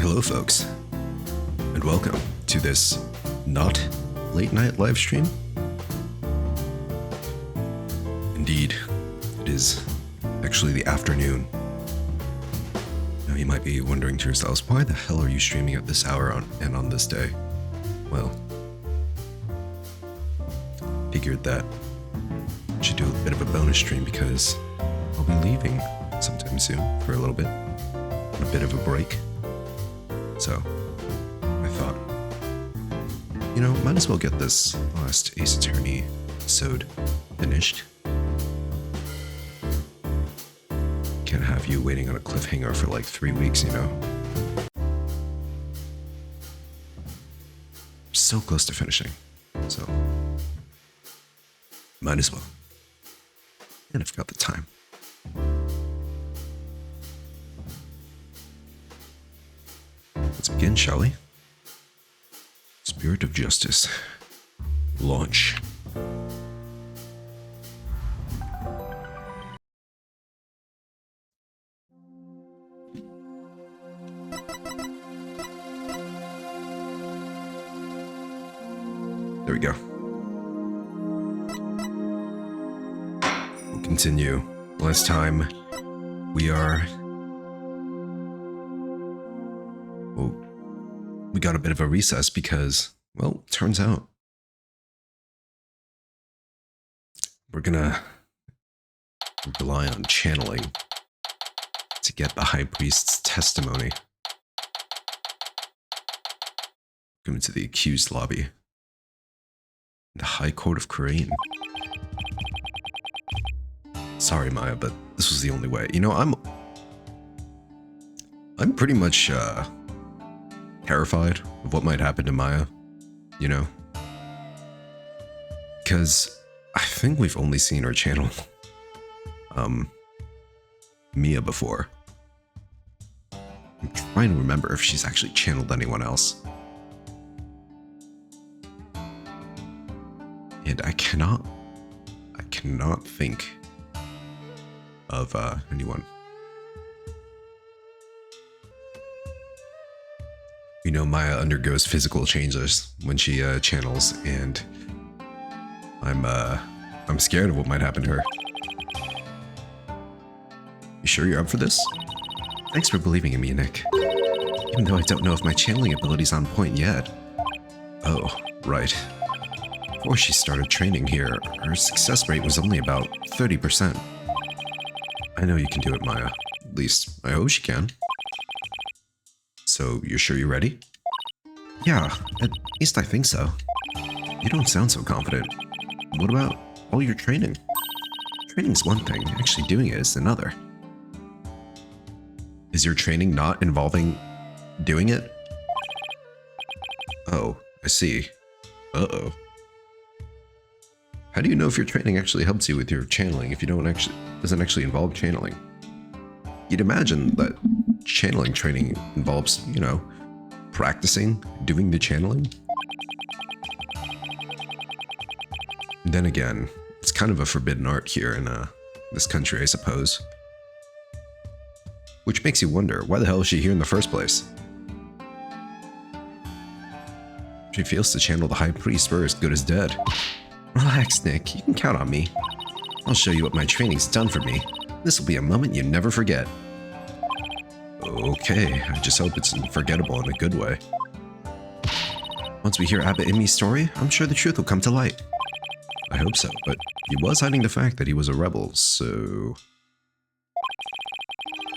Hello, folks, and welcome to this not late night live stream. Indeed, it is actually the afternoon. Now, you might be wondering to yourselves, why the hell are you streaming at this hour and on this day? Well, figured that I should do a bit of a bonus stream because I'll be leaving sometime soon for a little bit, a bit of a break. So, I thought, might as well get this last Ace Attorney episode finished. Can't have you waiting on a cliffhanger for like 3 weeks, So close to finishing, so might as well. And I've got the time. Let's begin, shall we? Spirit of Justice. Launch. There we go. We'll continue. Last time we got a bit of a recess because, well, turns out we're gonna rely on channeling to get the High Priest's testimony. Welcome to the accused lobby. The High Court of Korean. Sorry, Maya, but this was the only way. I'm pretty much terrified of what might happen to Maya, because I think we've only seen her channel Mia before. I'm trying to remember if she's actually channeled anyone else. And I cannot think of anyone. Maya undergoes physical changes when she channels, and I'm scared of what might happen to her. You sure you're up for this? Thanks for believing in me, Nick. Even though I don't know if my channeling ability's on point yet. Oh, right. Before she started training here, her success rate was only about 30%. I know you can do it, Maya. At least, I hope she can. So, you're sure you're ready? Yeah, at least I think so. You don't sound so confident. What about all your training? Training's one thing, actually doing it is another. Is your training not involving doing it? Oh, I see. Uh-oh. How do you know if your training actually helps you with your channeling if you doesn't actually involve channeling? You'd imagine that channeling training involves, practicing doing the channeling. And then again, it's kind of a forbidden art here in this country, I suppose. Which makes you wonder, why the hell is she here in the first place? She feels to channel the High Priest, we're as good as dead. Relax, Nick. You can count on me. I'll show you what my training's done for me. This will be a moment you never forget. Okay, I just hope it's unforgettable in a good way. Once we hear Abbot Imi's story, I'm sure the truth will come to light. I hope so, but he was hiding the fact that he was a rebel, so...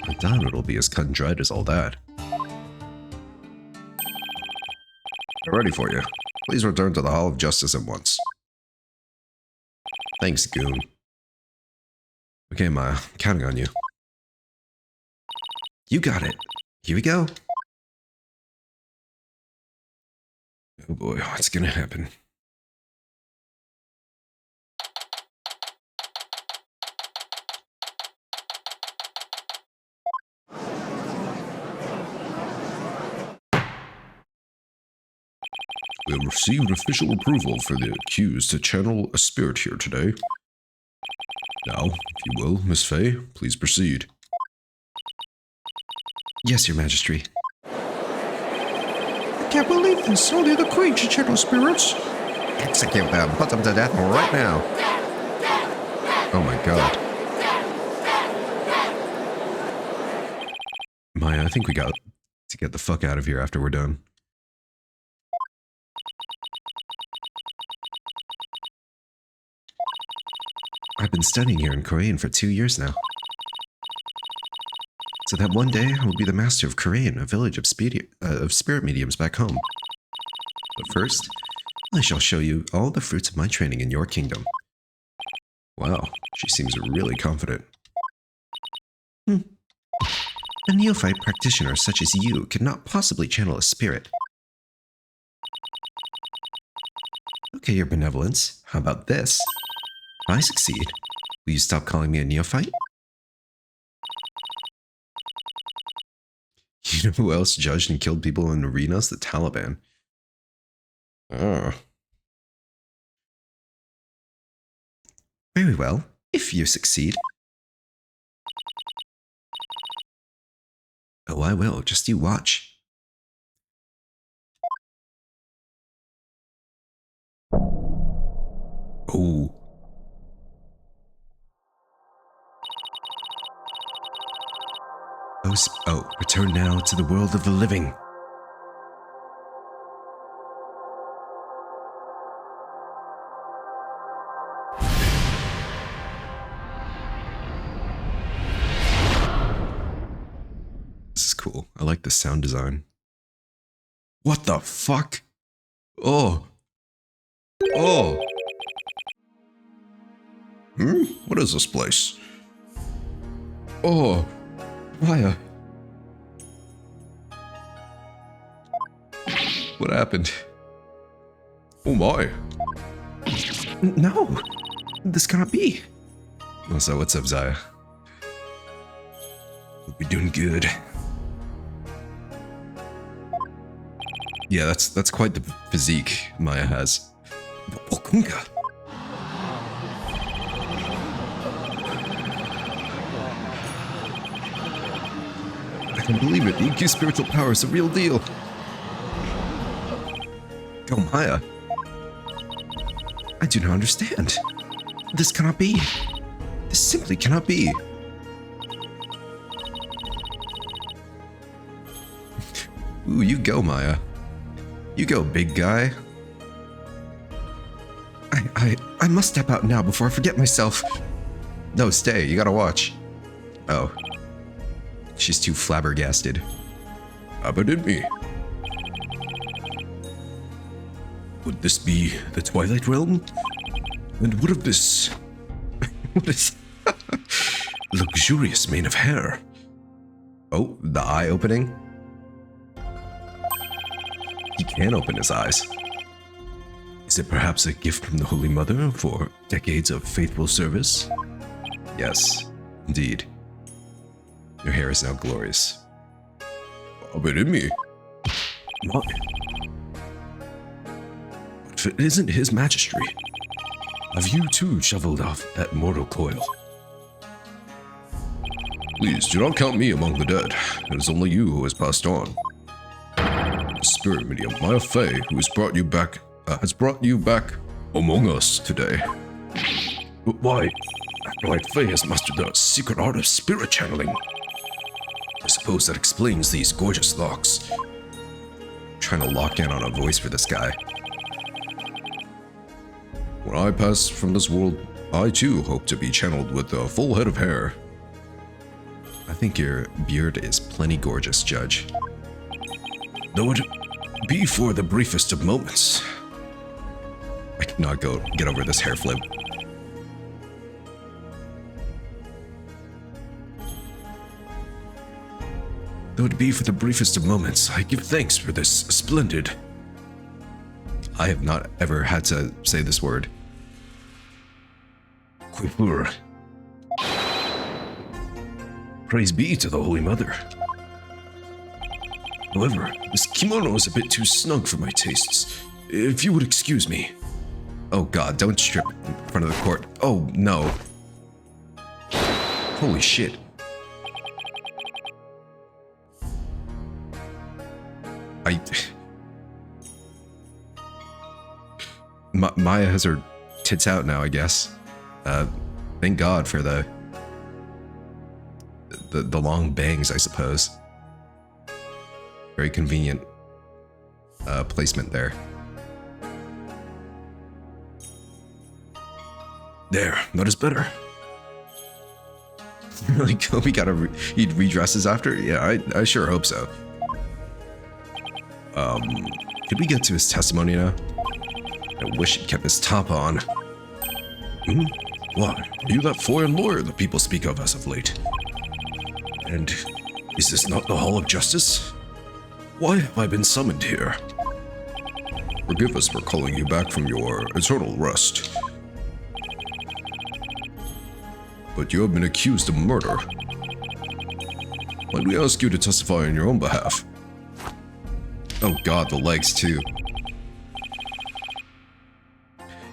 I doubt it'll be as cut and dried as all that. I'm ready for you. Please return to the Hall of Justice at once. Thanks, Goon. Okay, Maya, I'm counting on you. You got it. Here we go. Oh boy, what's gonna happen? We have received official approval for the accused to channel a spirit here today. Now, if you will, Miss Fey, please proceed. Yes, Your Majesty. can't believe this. Only the queen should channel spirits. Execute them. Put them to death right now. Oh my god. Maya, I think we got to get the fuck out of here after we're done. I've been studying here in Korean for 2 years now. So that one day I will be the master of Korean, a village of spirit mediums back home. But first, I shall show you all the fruits of my training in your kingdom. Wow, she seems really confident. A neophyte practitioner such as you could not possibly channel a spirit. Okay, your benevolence. How about this? If I succeed, will you stop calling me a neophyte? You know who else judged and killed people in arenas? The Taliban. Very well, if you succeed. Oh, I will. Just you watch. Oh. Oh, return now to the world of the living. This is cool. I like the sound design. What the fuck? Oh. Oh. What is this place? Oh. Maya. What happened? Oh my. No. This cannot be. Also, what's up, Zaya? Hope you're doing good. Yeah, that's quite the physique Maya has. Bokunga. I can't believe it. The EQ spiritual power is the real deal. Oh, Maya. I do not understand. This cannot be. This simply cannot be. Ooh, you go, Maya. You go, big guy. I must step out now before I forget myself. No, stay. You gotta watch. Oh. She's too flabbergasted. Abandon me. Would this be the Twilight Realm? And what of this? What is... luxurious mane of hair? Oh, the eye opening? He can open his eyes. Is it perhaps a gift from the Holy Mother for decades of faithful service? Yes, indeed. Your hair is now glorious. Abandon me. What? But if it isn't his majesty, have you too shoveled off that mortal coil? Please do not count me among the dead. It is only you who has passed on. The spirit medium, Maya Fey, who has brought you back among us today. But why? Wright Fey has mastered the secret art of spirit channeling. I suppose that explains these gorgeous locks. I'm trying to lock in on a voice for this guy. When I pass from this world, I too hope to be channeled with a full head of hair. I think your beard is plenty gorgeous, Judge. Though it be for the briefest of moments. I cannot get over this hair flip. Though it be for the briefest of moments, I give thanks for this splendid... I have not ever had to say this word. Quiver. Praise be to the Holy Mother. However, this kimono is a bit too snug for my tastes. If you would excuse me. Oh god, don't strip in front of the court. Oh no. Holy shit. Maya has her tits out now, I guess. Thank God for the long bangs, I suppose. Very convenient placement there. There, that is better. Really, Kobe got he redresses after? Yeah, I sure hope so. Could we get to his testimony now? I wish he'd kept his top on. Why? Are you that foreign lawyer that people speak of as of late? And is this not the Hall of Justice? Why have I been summoned here? Forgive us for calling you back from your eternal rest. But you have been accused of murder. Might we ask you to testify on your own behalf? Oh god, the legs too.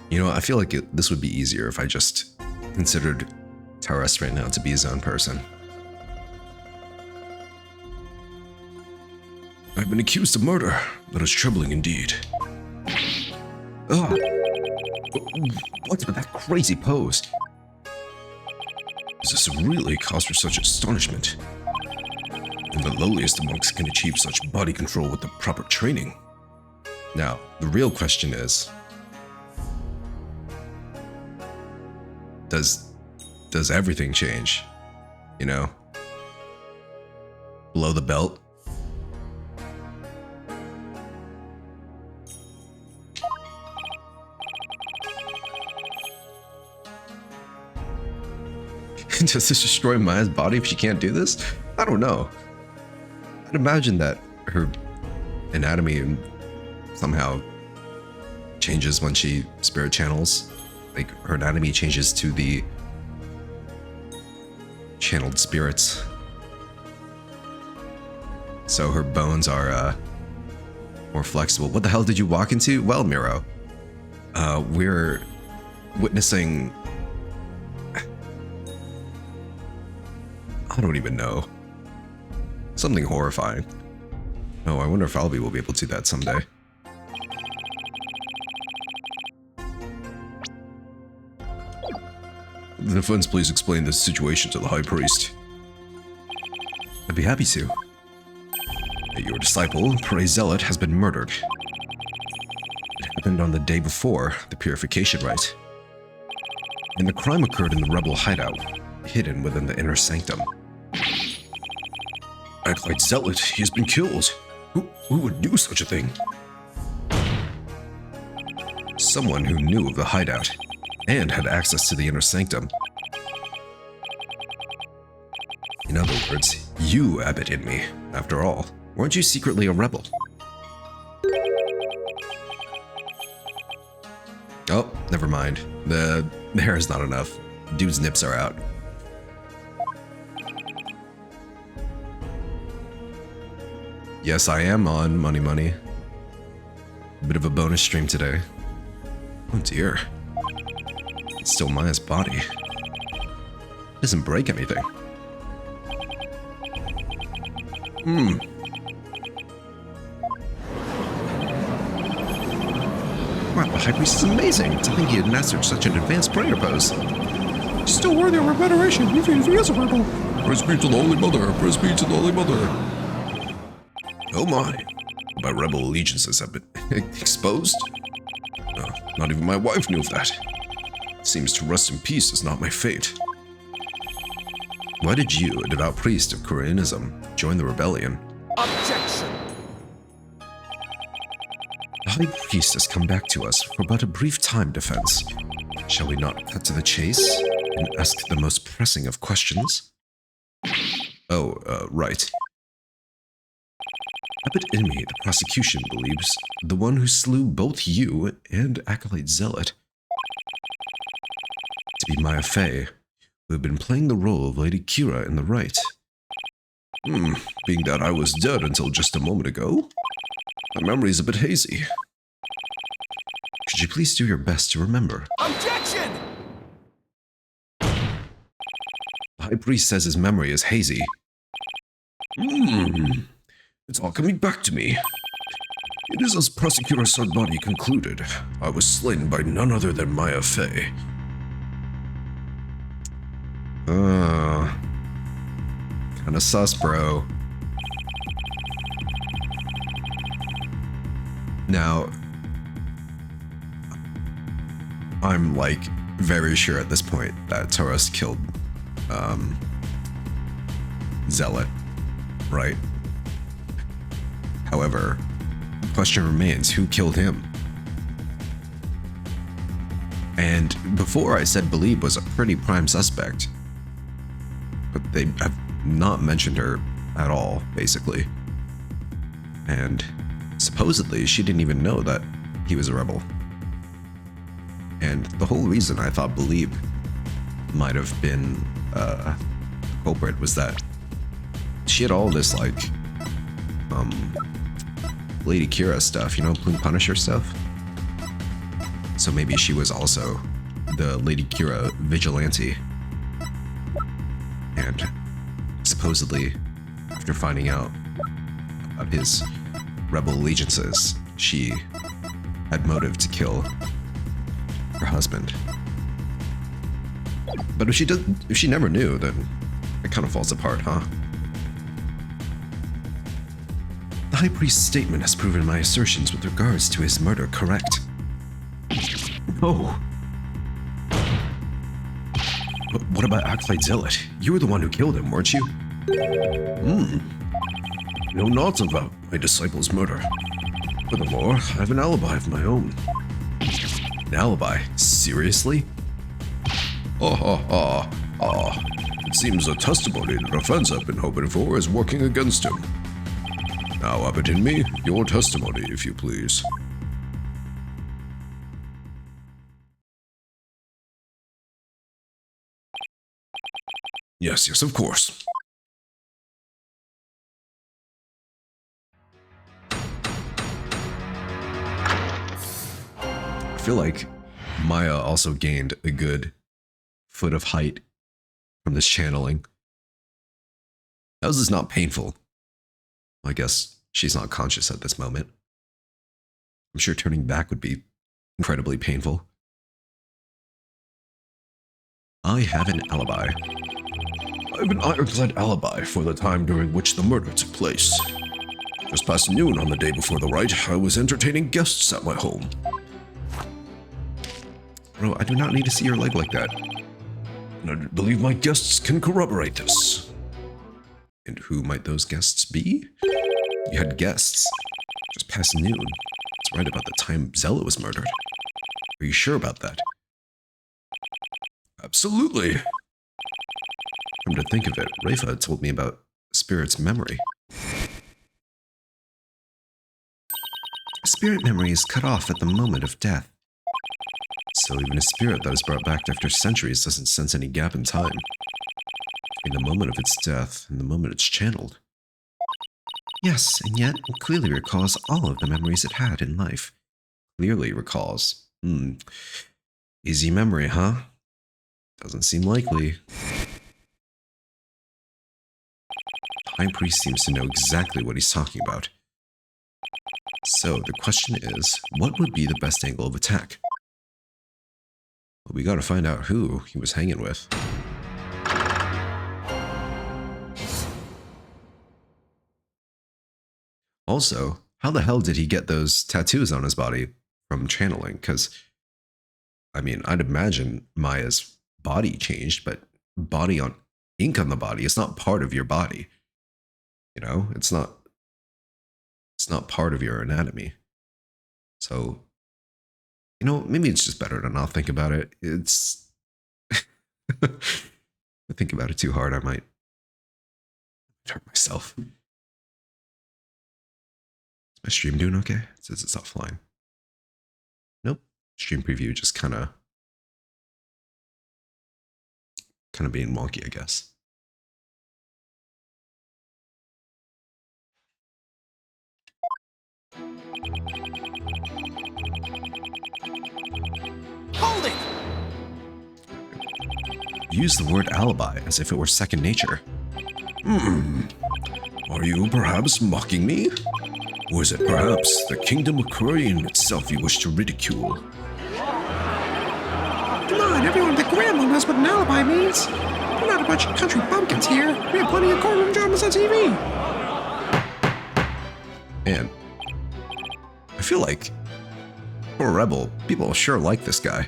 You know, I feel like this would be easier if I just considered Taras right now to be his own person. I've been accused of murder. That is troubling indeed. Ugh. What's with that crazy pose? Is this really cause for such astonishment? And the lowliest monks can achieve such body control with the proper training. Now, the real question is, does everything change? You know? Below the belt? Does this destroy Maya's body if she can't do this? I don't know. I'd imagine that her anatomy somehow changes when she spirit channels. Like, her anatomy changes to the channeled spirits. So her bones are more flexible. What the hell did you walk into? Well, Miro, we're witnessing... I don't even know. Something horrifying. Oh, I wonder if Albie will be able to do that someday. The defense, please explain this situation to the High Priest. I'd be happy to. Your disciple, Prey Zealot, has been murdered. It happened on the day before the purification rite. And the crime occurred in the rebel hideout, hidden within the inner sanctum. Acolyte Zealot, he has been killed. Who would do such a thing? Someone who knew of the hideout and had access to the inner sanctum. In other words, you abetted me, after all. Weren't you secretly a rebel? Oh, never mind. The hair is not enough. Dude's nips are out. Yes, I am on Money Money. A bit of a bonus stream today. Oh dear. It's still Maya's body. It doesn't break anything. Wow, the High Priest is amazing. To think he had mastered such an advanced prayer pose. He's still worthy of our veneration, even if he is a rebel. Praise be to the Holy Mother, praise be to the Holy Mother. Oh my rebel allegiances have been exposed? Not even my wife knew of that. Seems to rest in peace is not my fate. Why did you, a devout priest of Koreanism, join the rebellion? Objection! The High Priest has come back to us for but a brief time, defense. Shall we not cut to the chase and ask the most pressing of questions? Oh, right. Abbot Inmi, the prosecution believes the one who slew both you and Acolyte Zealot to be Maya Fey, who had been playing the role of Lady Kira in the Wright. Being that I was dead until just a moment ago, my memory is a bit hazy. Could you please do your best to remember? Objection! The High Priest says his memory is hazy. It's all coming back to me. It is as Prosecutor Sardbody concluded. I was slain by none other than Maya Fey. Kinda sus, bro. Now, I'm like very sure at this point that Taurus killed Zealot, right? However, the question remains, who killed him? And before I said Believe was a pretty prime suspect, but they have not mentioned her at all, basically. And supposedly she didn't even know that he was a rebel. And the whole reason I thought Believe might have been the culprit was that she had all this like Lady Kira stuff, you know, Plume Punisher stuff. So maybe she was also the Lady Kira vigilante. And supposedly, after finding out about his rebel allegiances, she had motive to kill her husband. But if she never knew, then it kind of falls apart, huh? The High Priest's statement has proven my assertions with regards to his murder correct. Oh. But what about Acolyte Zealot? You were the one who killed him, weren't you? Know naught about my disciple's murder. Furthermore, I have an alibi of my own. An alibi? Seriously? It seems the testimony the defense have been hoping for is working against him. Now up it in me, your testimony, if you please. Yes, of course. I feel like Maya also gained a good foot of height from this channeling. How is this not painful? I guess she's not conscious at this moment. I'm sure turning back would be incredibly painful. I have an alibi. I have an ironclad alibi for the time during which the murder took place. Just past noon on the day before the Wright, I was entertaining guests at my home. Bro, I do not need to see your leg like that. And I believe my guests can corroborate this. And who might those guests be? You had guests. Just past noon. It's right about the time Zealot was murdered. Are you sure about that? Absolutely. Come to think of it, Rafa had told me about Spirit's memory. A spirit memory is cut off at the moment of death. So even a spirit that is brought back after centuries doesn't sense any gap in time between the moment of its death and the moment it's channeled. Yes, and yet it clearly recalls all of the memories it had in life. Clearly recalls. Easy memory, huh? Doesn't seem likely. The High Priest seems to know exactly what he's talking about. So the question is, what would be the best angle of attack? Well, we gotta find out who he was hanging with. Also, how the hell did he get those tattoos on his body from channeling? Because, I mean, I'd imagine Maya's body changed, but ink on the body is not part of your body. You know, it's not part of your anatomy. So, you know, maybe it's just better to not think about it. It's if I think about it too hard, I might hurt myself. Is my stream doing okay? It says it's offline. Nope. Stream preview just kind of being wonky, I guess. Hold it! Use the word alibi as if it were second nature. Are you perhaps mocking me? Or is it perhaps the kingdom aquarium itself you wish to ridicule? Come on, everyone, the grandma knows what an alibi means. We're not a bunch of country bumpkins here. We have plenty of courtroom dramas on TV. And I feel like, for a rebel, people sure like this guy.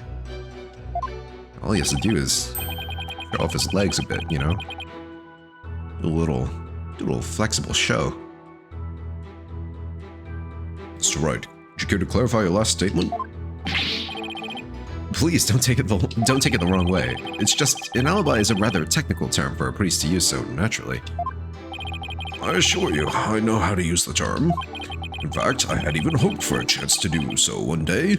All he has to do is show off his legs a bit, you know? Do a little flexible show. Mr. Wright, would you care to clarify your last statement? Please don't take it the wrong way. It's just an alibi is a rather technical term for a priest to use so naturally. I assure you, I know how to use the term. In fact, I had even hoped for a chance to do so one day.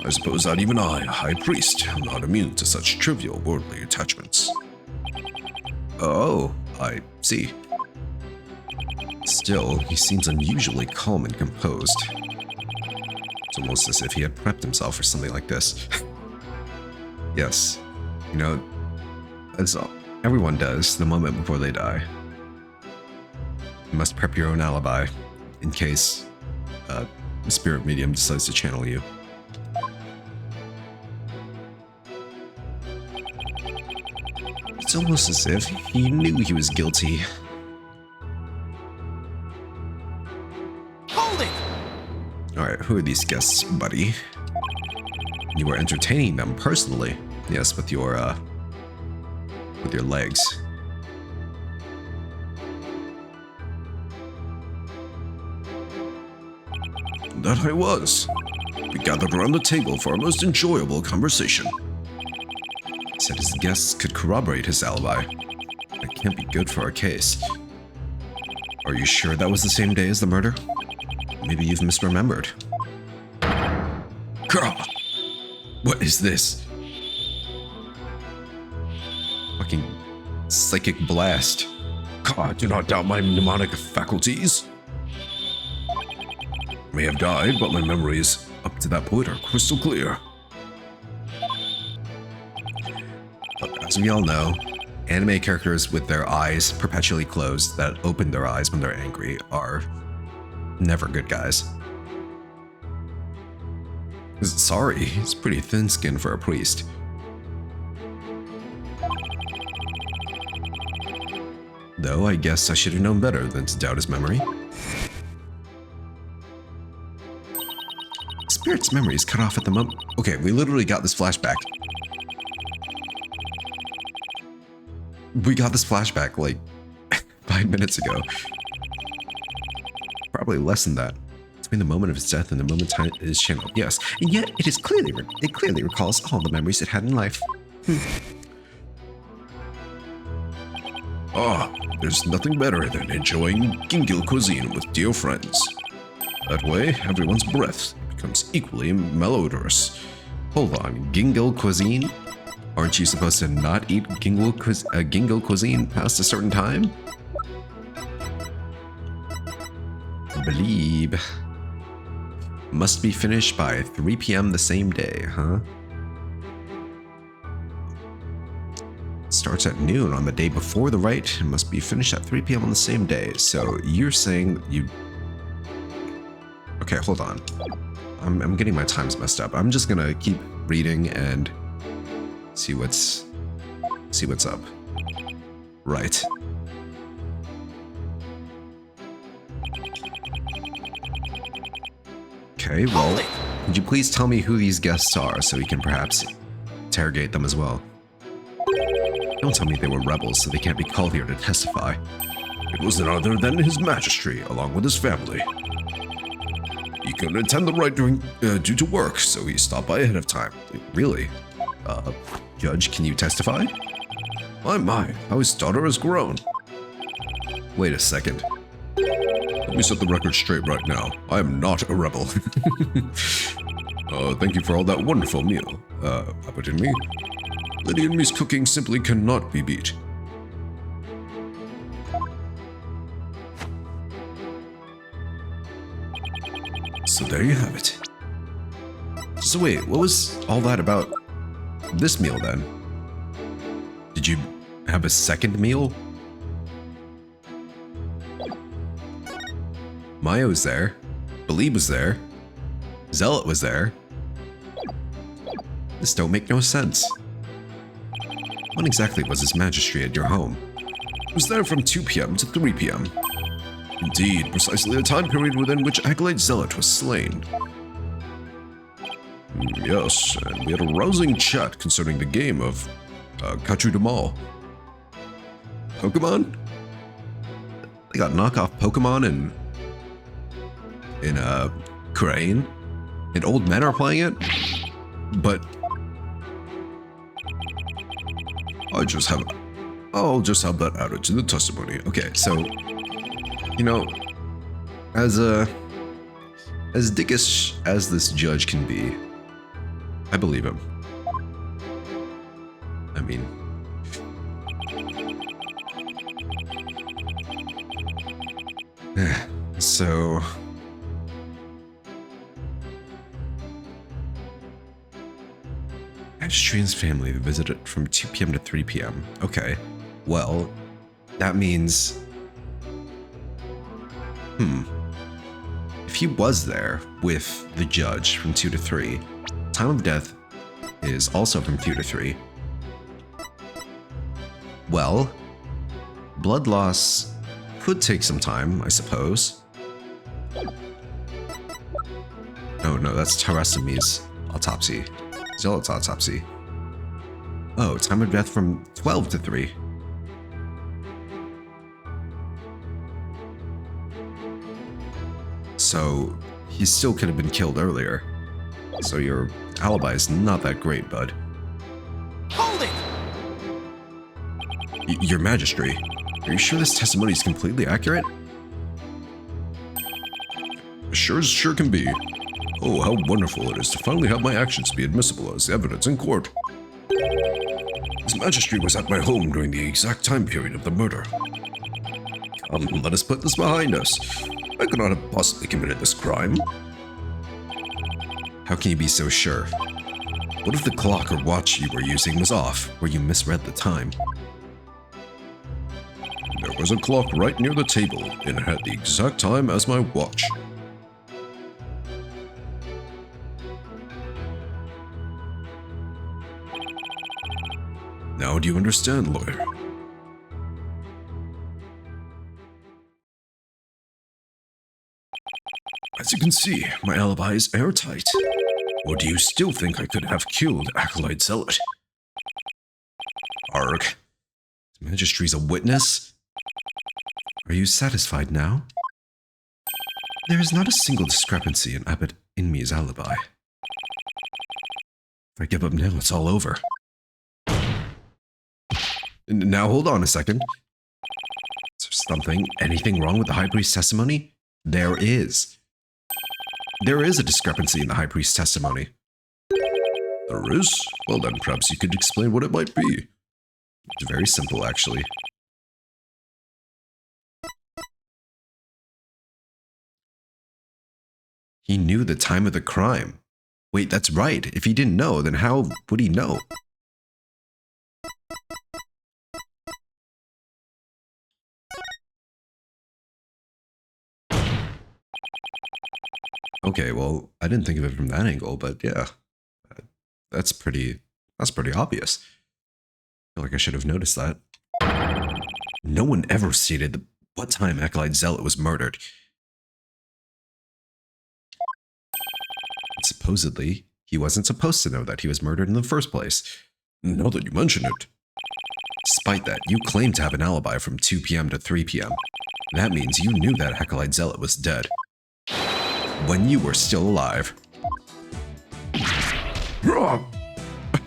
I suppose that even I, a high priest, am not immune to such trivial worldly attachments. Oh, I see. Still, he seems unusually calm and composed. It's almost as if he had prepped himself for something like this. Yes, you know, that's all everyone does the moment before they die. You must prep your own alibi in case a spirit medium decides to channel you. It's almost as if he knew he was guilty. Hold it! Alright, who are these guests, buddy? You were entertaining them personally. Yes, with your legs. That I was. We gathered around the table for a most enjoyable conversation. Said his guests could corroborate his alibi. That can't be good for our case. Are you sure that was the same day as the murder? Maybe you've misremembered. Gah! What is this? Fucking psychic blast. God, do not doubt my mnemonic faculties. I may have died, but my memories up to that point are crystal clear. Look, as we all know, anime characters with their eyes perpetually closed that open their eyes when they're angry are never good guys. Sorry, he's pretty thin-skinned for a priest. Though I guess I should have known better than to doubt his memory. Spirit's memory is cut off at the moment. Okay, we literally got this flashback. We got this flashback like 5 minutes ago. Probably less than that. Between the moment of his death and the moment time it is channeled. Yes, and yet it clearly recalls all the memories it had in life. There's nothing better than enjoying Gingil cuisine with dear friends. That way, everyone's breath becomes equally malodorous. Hold on, Gingil cuisine? Aren't you supposed to not eat Gingil cuisine past a certain time? I believe. Must be finished by 3 p.m. the same day, huh? Starts at noon on the day before the rite and must be finished at 3 p.m. on the same day. So you're saying you... Okay, hold on. I'm getting my times messed up. I'm just gonna keep reading and see what's up. Right. Okay, well, would you please tell me who these guests are so we can perhaps interrogate them as well? Don't tell me they were rebels so they can't be called here to testify. It was none other than his majesty, along with his family. He couldn't attend the rite due to work, so he stopped by ahead of time. Really? Judge, can you testify? My, how his daughter has grown. Wait a second. Let me set the record straight right now. I am not a rebel. Thank you for all that wonderful meal. Put in me. Lady and me's cooking simply cannot be beat. So there you have it. So wait, what was all that about this meal then? Did you have a second meal? Maya was there. Believe was there. Zealot was there. This don't make no sense. When exactly was this magistry at your home? It was there from 2 p.m. to 3 p.m. Indeed, precisely the time period within which Acolyte Zealot was slain. Yes, and we had a rousing chat concerning the game of Kachu Damal. Pokemon? They got knockoff Pokemon in Crane, and old men are playing it, but I'll just have that added to the testimony. okay. So, you know, as dickish as this judge can be, I believe him. I mean, so Magistrate's family visited from 2 p.m. to 3 p.m. Okay, well, that means, if he was there with the judge from 2 to 3, time of death is also from 2 to 3. Well, blood loss could take some time, I suppose. Oh no, that's Terasami's autopsy. Zealot's autopsy. Oh, time of death from 12 to 3. So, he still could have been killed earlier. So your alibi is not that great, bud. Hold it! Your Magistry, are you sure this testimony is completely accurate? Sure can be. Oh, how wonderful it is to finally have my actions be admissible as evidence in court. His Majesty was at my home during the exact time period of the murder. Come, let us put this behind us. I could not have possibly committed this crime. How can you be so sure? What if the clock or watch you were using was off, or you misread the time? There was a clock right near the table, and it had the exact time as my watch. Now do you understand, lawyer? As you can see, my alibi is airtight. Or do you still think I could have killed Acolyte Zealot? Arg. The Magistry's a witness? Are you satisfied now? There is not a single discrepancy in Abbot Inmi's alibi. If I give up now, it's all over. Now hold on a second. Is there anything wrong with the High Priest's testimony? There is. There is a discrepancy in the High Priest's testimony. There is? Well then, perhaps you could explain what it might be. It's very simple, actually. He knew the time of the crime. Wait, that's right. If he didn't know, then how would he know? Okay, well, I didn't think of it from that angle, but yeah, that's pretty obvious. I feel like I should have noticed that. No one ever stated what time Acolyte Zealot was murdered. And supposedly, he wasn't supposed to know that he was murdered in the first place. Now that you mention it. Despite that, you claim to have an alibi from 2 p.m. to 3 p.m. That means you knew that Acolyte Zealot was dead. When you were still alive.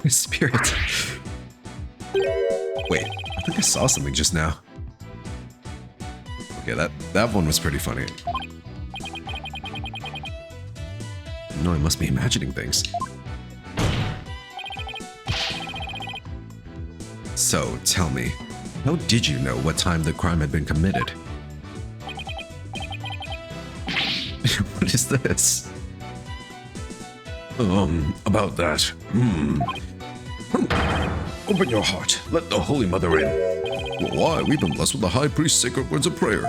Spirit. Wait, I think I saw something just now. Okay, that one was pretty funny. No, I must be imagining things. So, tell me, how did you know what time the crime had been committed? What is this? About that. Open your heart. Let the Holy Mother in. Why? We've been blessed with the High Priest's sacred words of prayer.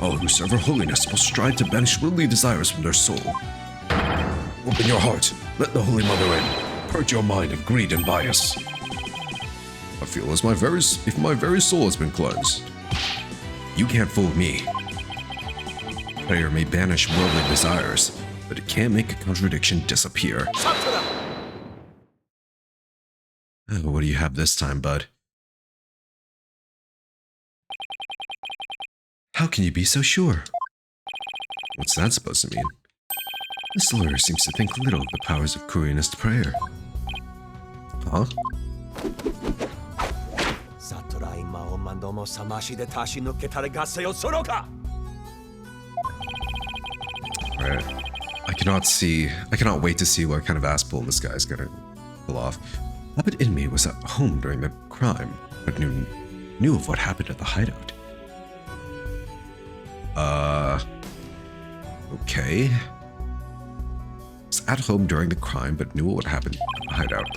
All who serve her holiness must strive to banish worldly desires from their soul. Open your heart, let the Holy Mother in. Purge your mind of greed and bias. I feel as if my very soul has been cleansed. You can't fool me. Prayer may banish worldly desires, but it can't make a contradiction disappear. Oh, what do you have this time, bud? How can you be so sure? What's that supposed to mean? This lawyer seems to think little of the powers of Koreanist prayer. Huh? Alright. I cannot wait to see what kind of ass pull this guy's gonna pull off. Puppet Inmate was at home during the crime, but knew of what happened at the hideout. Okay. Was at home during the crime, but knew what happened at the hideout.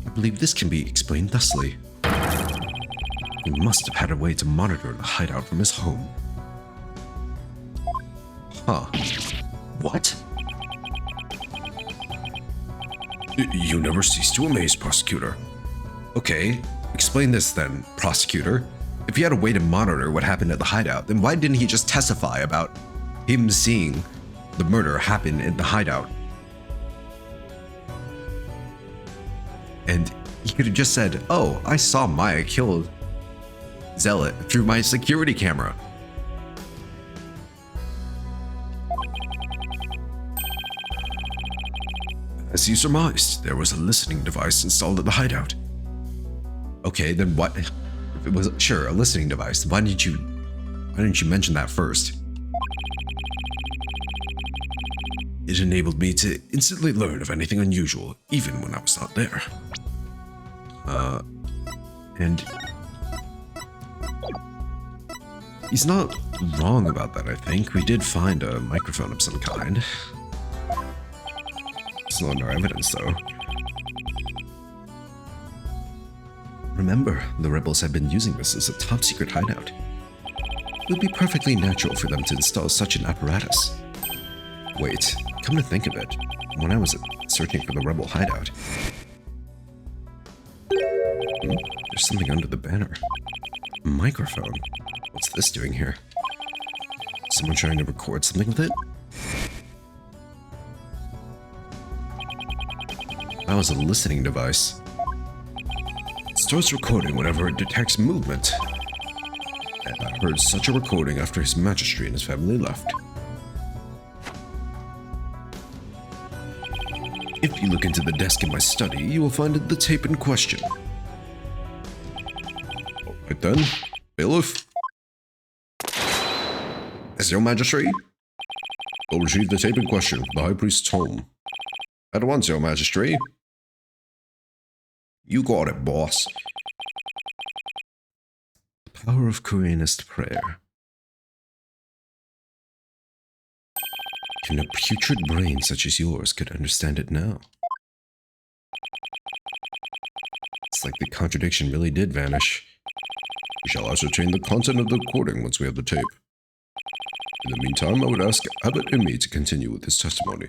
I believe this can be explained thusly. He must have had a way to monitor the hideout from his home. Huh. What? You never cease to amaze, Prosecutor. Okay, explain this then, Prosecutor. If he had a way to monitor what happened at the hideout, then why didn't he just testify about him seeing the murder happen in the hideout? And he could have just said, oh, I saw Maya kill Zealot through my security camera. As you surmised, there was a listening device installed at the hideout. Okay, then what? If it was, sure, a listening device, why didn't you mention that first? It enabled me to instantly learn of anything unusual, even when I was not there. And he's not wrong about that, I think. We did find a microphone of some kind. It's not in our evidence, though. Remember, the rebels have been using this as a top-secret hideout. It would be perfectly natural for them to install such an apparatus. Wait, come to think of it, when I was searching for the rebel hideout... There's something under the banner. A microphone. What's this doing here? Someone trying to record something with it? That was a listening device. It starts recording whenever it detects movement. And I heard such a recording after His Majesty and his family left. If you look into the desk in my study, you will find the tape in question. Alright then, bailiff. As your majesty? Go retrieve the tape in question from the High Priest's home. At once, your majesty. You got it, boss. The power of Koreanist prayer. Can a putrid brain such as yours could understand it now? It's like the contradiction really did vanish. We shall ascertain the content of the recording once we have the tape. In the meantime, I would ask Abbot Emmy to continue with his testimony.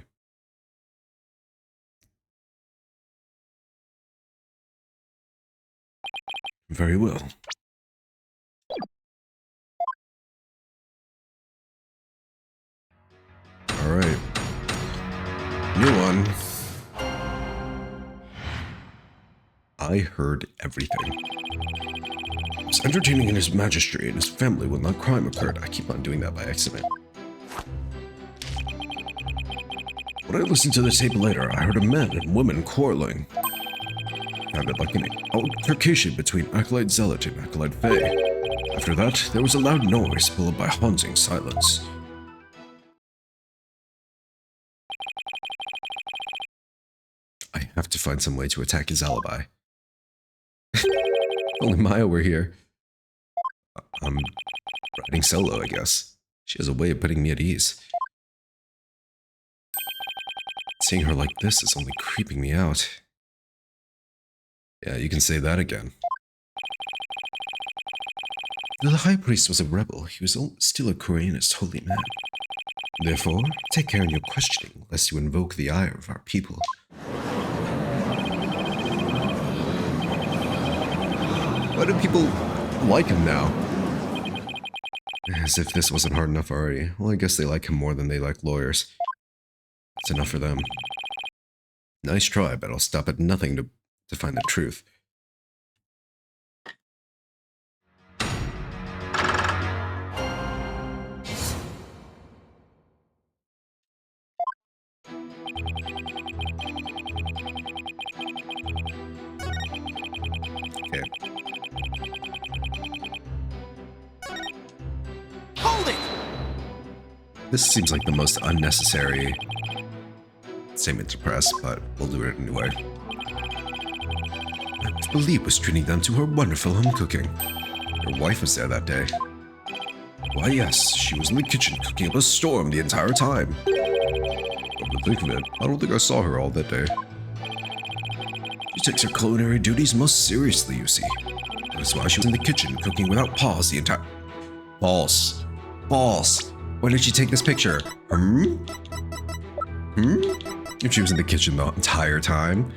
Very well. Alright. New one. I heard everything. I was entertaining in His Majesty and his family when that crime occurred. I keep on doing that by accident. When I listened to the tape later, I heard a man and woman quarreling. Sounded like an altercation between Acolyte Zealot and Acolyte Faye. After that, there was a loud noise followed by haunting silence. I have to find some way to attack his alibi. Only Maya were here. I'm riding solo, I guess. She has a way of putting me at ease. Seeing her like this is only creeping me out. Yeah, you can say that again. Though the high priest was a rebel, he was still a Koreanist holy man. Therefore, take care in your questioning, lest you invoke the ire of our people. Why do people like him now? As if this wasn't hard enough already. Well, I guess they like him more than they like lawyers. That's enough for them. Nice try, but I'll stop at nothing to find the truth. Okay. Hold it! This seems like the most unnecessary statement to press, but we'll do it anyway. Philippe was treating them to her wonderful home cooking. Her wife was there that day. Why, yes, she was in the kitchen cooking up a storm the entire time. Come to think of it, I don't think I saw her all that day. She takes her culinary duties most seriously, you see. That's why she was in the kitchen cooking without pause the entire... False. False. Why did she take this picture? If she was in the kitchen the entire time.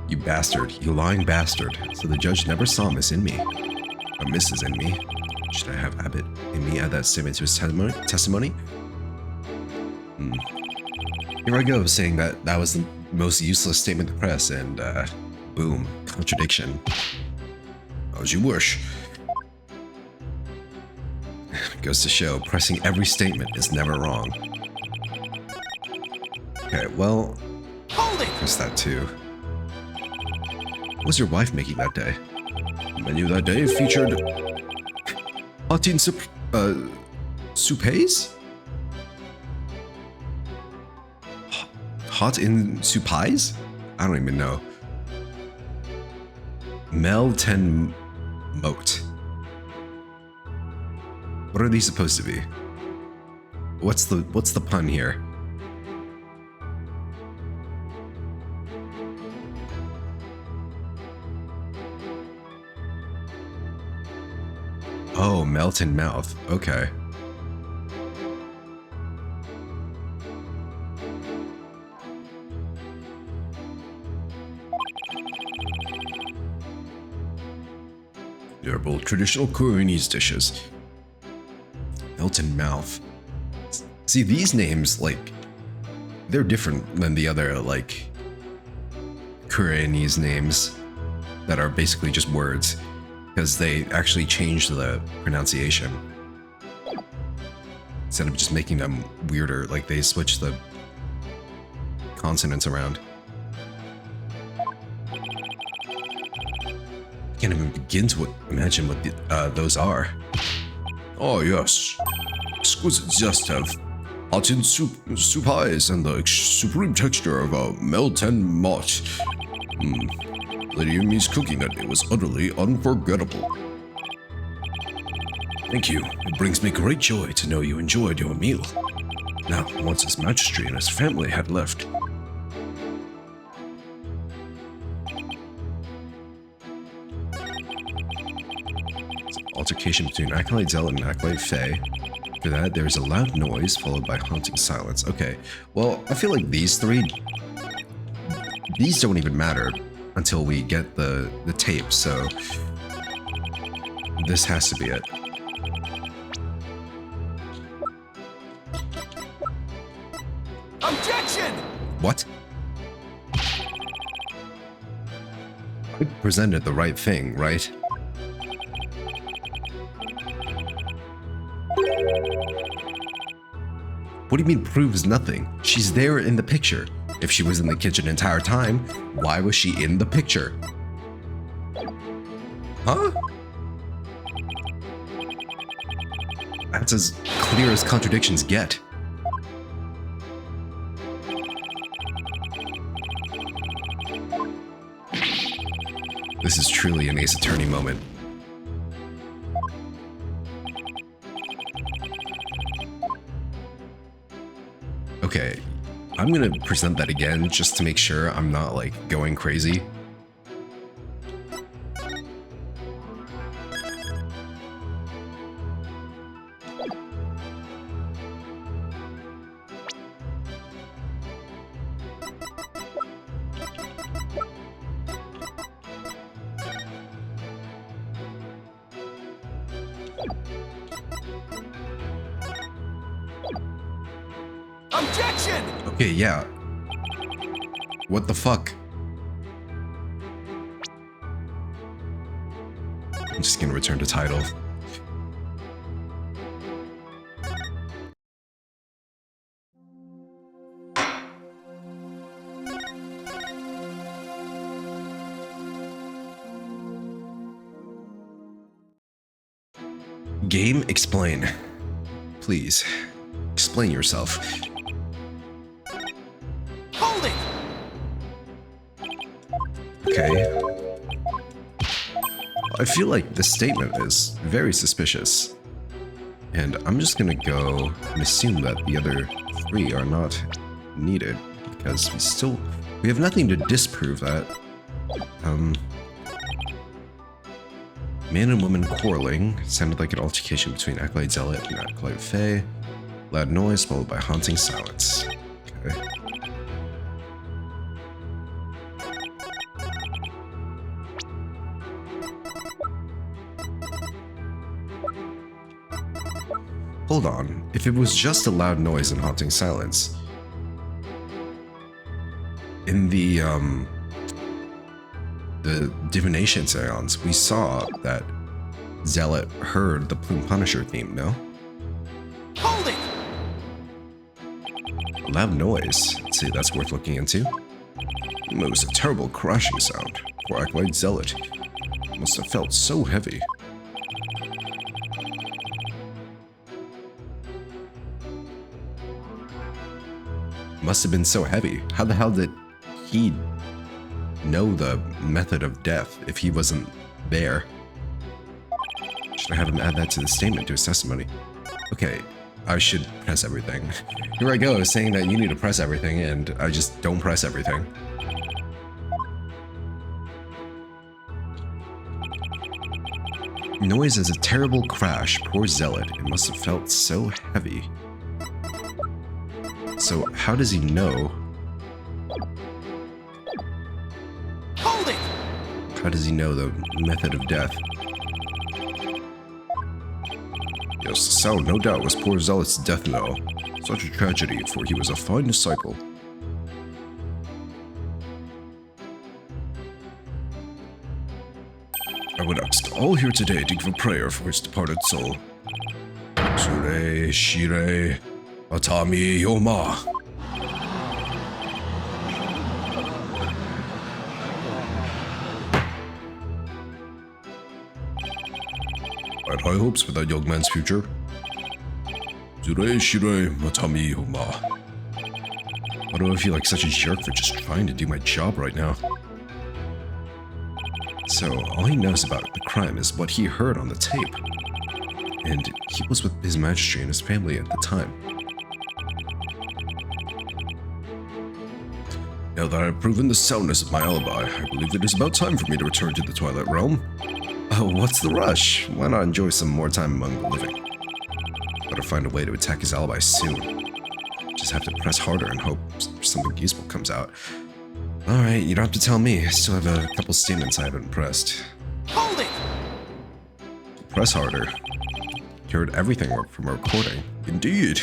You bastard. You lying bastard. So the judge never saw Miss in me. Or Mrs. in me. Should I have Abbott in me add that statement to his testimony? Here I go, saying that that was the most useless statement to press, and boom, contradiction. As you wish. Goes to show, pressing every statement is never wrong. Okay, well, Hold it! press that too. What was your wife making that day? The menu that day featured Hotine soupes? Hot in soupes? I don't even know. Melten moat. What are these supposed to be? What's the pun here? Oh, melt in mouth. Okay. They're both traditional Koreanese dishes. Melt in mouth. See, these names, like, they're different than the other, like, Koreanese names that are basically just words, because they actually change the pronunciation. Instead of just making them weirder, like, they switch the consonants around. I can't even begin to imagine what those are. Oh yes, exquisite zest of hotine soup eyes and the supreme texture of a melten mott. Lady Yumi's cooking that day was utterly unforgettable. Thank you. It brings me great joy to know you enjoyed your meal. Now, once His Majesty and his family had left, altercation between Acolyte Zell and Acolyte Faye. After that, there is a loud noise followed by haunting silence. Okay, well, I feel like these don't even matter until we get the tape, so this has to be it. Objection! What? I presented the right thing, right? What do you mean proves nothing? She's there in the picture. If she was in the kitchen the entire time, why was she in the picture? Huh? That's as clear as contradictions get. This is truly an Ace Attorney moment. Okay, I'm gonna present that again just to make sure I'm not like going crazy. Objection! Okay, yeah. What the fuck? I'm just gonna return to title. Game, explain. Please, explain yourself. Hold it! Okay. I feel like this statement is very suspicious. And I'm just gonna go and assume that the other three are not needed, because we have nothing to disprove that. Man and woman quarreling. Sounded like an altercation between Acolyte Zealot and Acolyte Fae. Loud noise followed by haunting silence. Okay. Hold on. If it was just a loud noise and haunting silence, in the divination seance, we saw that Zealot heard the Plume Punisher theme, no? Hold it! A loud noise. Let's see, that's worth looking into. It was a terrible crashing sound. Poor Acolyte Zealot. Must have felt so heavy. Must have been so heavy. How the hell did he know the method of death if he wasn't there? Should I have him add that to the statement, to his testimony? Okay, I should press everything. Here I go, saying that you need to press everything, and I just don't press everything. Noise is a terrible crash. Poor Zealot. It must have felt so heavy. So, how does he know? Hold it! How does he know the method of death? Yes, the sound, no doubt, was poor Zealot's death knell. Such a tragedy, for he was a fine disciple. I would ask all here today to give a prayer for his departed soul. Sure, Shire, Atami Yoma. I had high hopes for that young man's future. Sure, Shire, Atami Yoma. Why do I feel like such a jerk for just trying to do my job right now? So, all he knows about the crime is what he heard on the tape. And he was with his magistrate and his family at the time. Now that I've proven the soundness of my alibi, I believe it is about time for me to return to the Twilight Realm. Oh, what's the rush? Why not enjoy some more time among the living? Better find a way to attack his alibi soon. Just have to press harder and hope something useful comes out. Alright, you don't have to tell me. I still have a couple statements I haven't pressed. Hold it! Press harder. You heard everything from a recording. Indeed.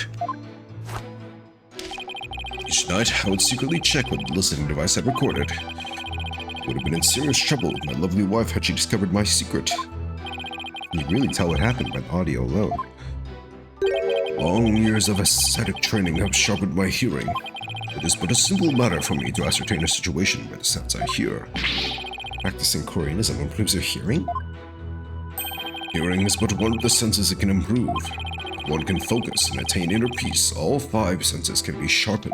Each night, I would secretly check what the listening device had recorded. I would have been in serious trouble with my lovely wife had she discovered my secret. You can really tell what happened by the audio alone. Long years of ascetic training have sharpened my hearing. It is but a simple matter for me to ascertain a situation by the sounds I hear. Practicing Koreanism improves your hearing? Hearing is but one of the senses it can improve. If one can focus and attain inner peace, all 5 senses can be sharpened.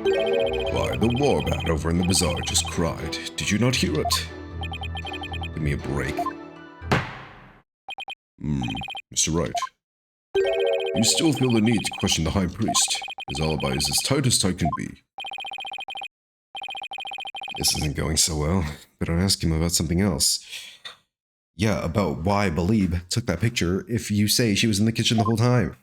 Why, the warbat over in the bazaar just cried. Did you not hear it? Give me a break. Mr. Wright. You still feel the need to question the High Priest. His alibi is as tight as tight can be. This isn't going so well. Better ask him about something else. Yeah, about why Balib took that picture if you say she was in the kitchen the whole time.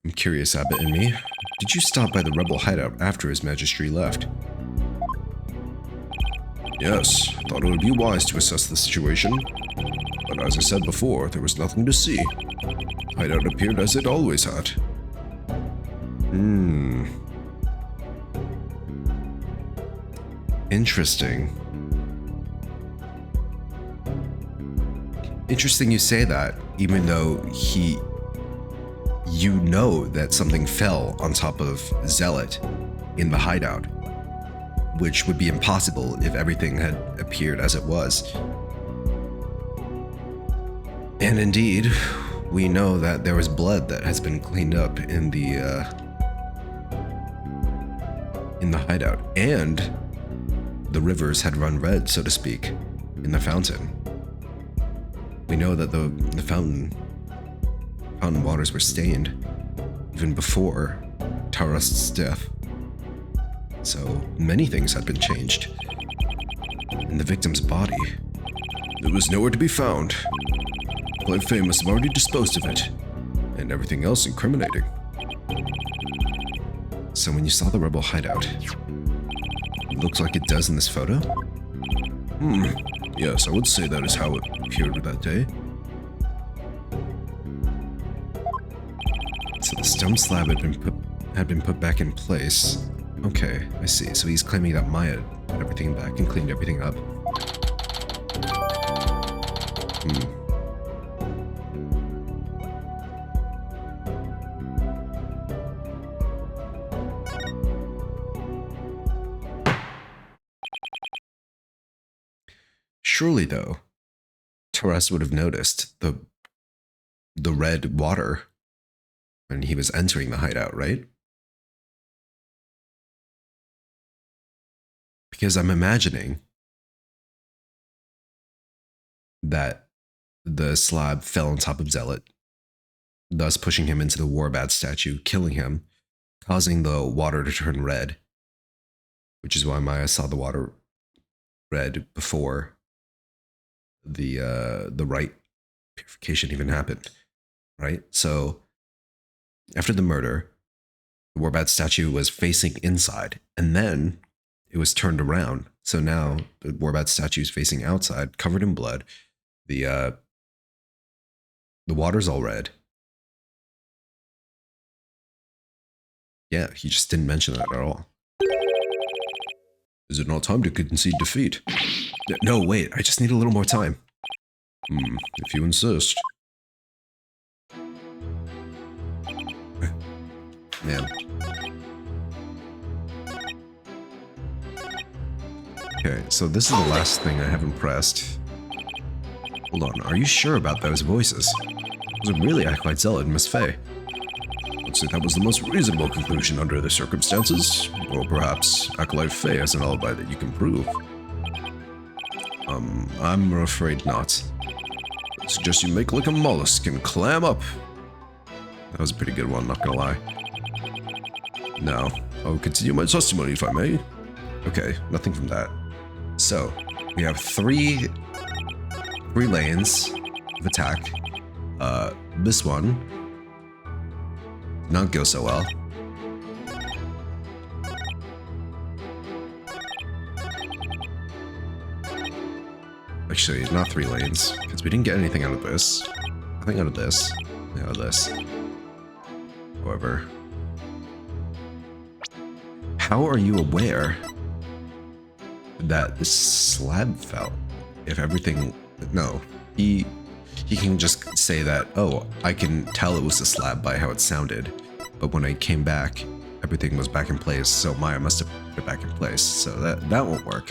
I'm curious, Abbott and me. Did you stop by the rebel hideout after his magistry left? Yes, I thought it would be wise to assess the situation. But as I said before, there was nothing to see. Hideout appeared as it always had. Interesting. Interesting you say that, even though you know that something fell on top of Zealot in the hideout, which would be impossible if everything had appeared as it was. And indeed, we know that there was blood that has been cleaned up in the hideout, and the rivers had run red, so to speak, in the fountain. We know that the fountain waters were stained even before Tarast's death. So many things had been changed. In the victim's body, It was nowhere to be found. Clive Fay must have already disposed of it, and everything else incriminating. so when you saw the rebel hideout, it looks like it does in this photo? Yes, I would say that is how it appeared that day. So the stone slab had been put back in place. Okay, I see. So he's claiming that Maya put everything back and cleaned everything up. Surely, though, Taras would have noticed the red water when he was entering the hideout, right? Because I'm imagining that the slab fell on top of Zealot, thus pushing him into the Warbat statue, killing him, causing the water to turn red, which is why Maya saw the water red before the Wright purification even happened, right? So after the murder, the Warbat statue was facing inside, and then it was turned around. So now the Warbat statue is facing outside, covered in blood. The water's all red. Yeah, he just didn't mention that at all. Is it not time to concede defeat? No, wait, I just need a little more time. If you insist. Man. Okay, so this is the last thing I haven't pressed. Hold on, are you sure about those voices? Those are really Acolyte Zealot and Miss Fay. I'd say that was the most reasonable conclusion under the circumstances. Or perhaps Acolyte Fay has an alibi that you can prove. I'm afraid not. I suggest you make like a mollusk and clam up. That was a pretty good one, not gonna lie. Now, I'll continue my testimony if I may. Okay, nothing from that. So, we have three lanes of attack. This one did not go so well. Actually, not 3 lanes, because we didn't get anything out of this. Nothing out of this. Out of this. However, how are you aware that this slab fell? If everything... No. He can just say that, oh, I can tell it was a slab by how it sounded. But when I came back, everything was back in place, so Maya must have put it back in place. So that won't work.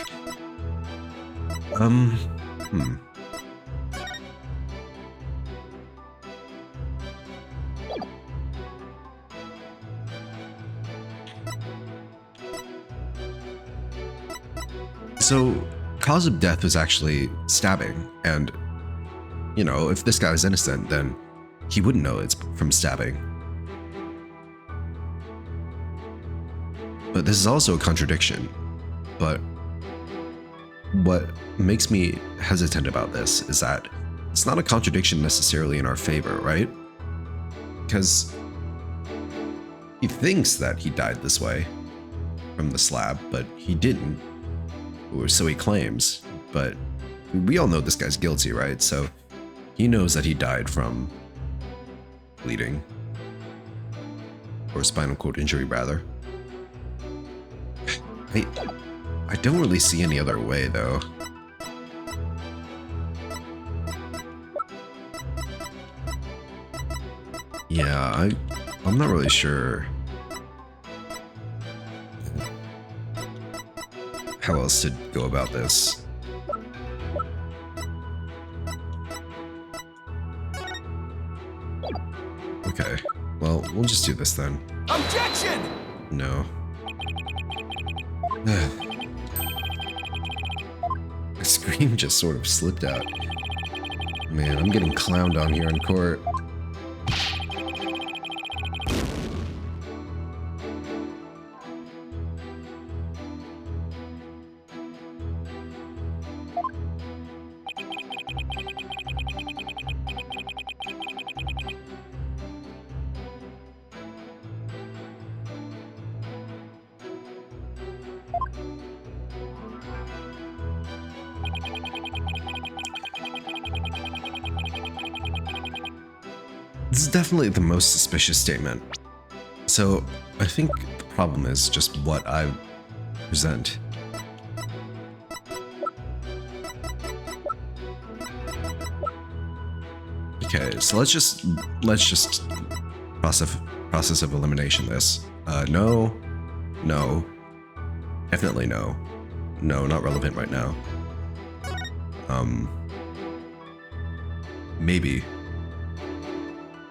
So, cause of death was actually stabbing, and, you know, if this guy was innocent, then he wouldn't know it's from stabbing. But this is also a contradiction. But what makes me hesitant about this is that it's not a contradiction necessarily in our favor, right? Because he thinks that he died this way from the slab, but he didn't. or so he claims, but we all know this guy's guilty, right? So he knows that he died from bleeding, or spinal cord injury, rather. I don't really see any other way, though. Yeah, I'm not really sure how else to go about this. Okay, well, we'll just do this then. Objection! No. My scream just sort of slipped out. Man, I'm getting clowned on here in court. This is definitely the most suspicious statement. So, I think the problem is just what I present. Okay, so let's just process of elimination this. No, definitely no, not relevant right now. Maybe.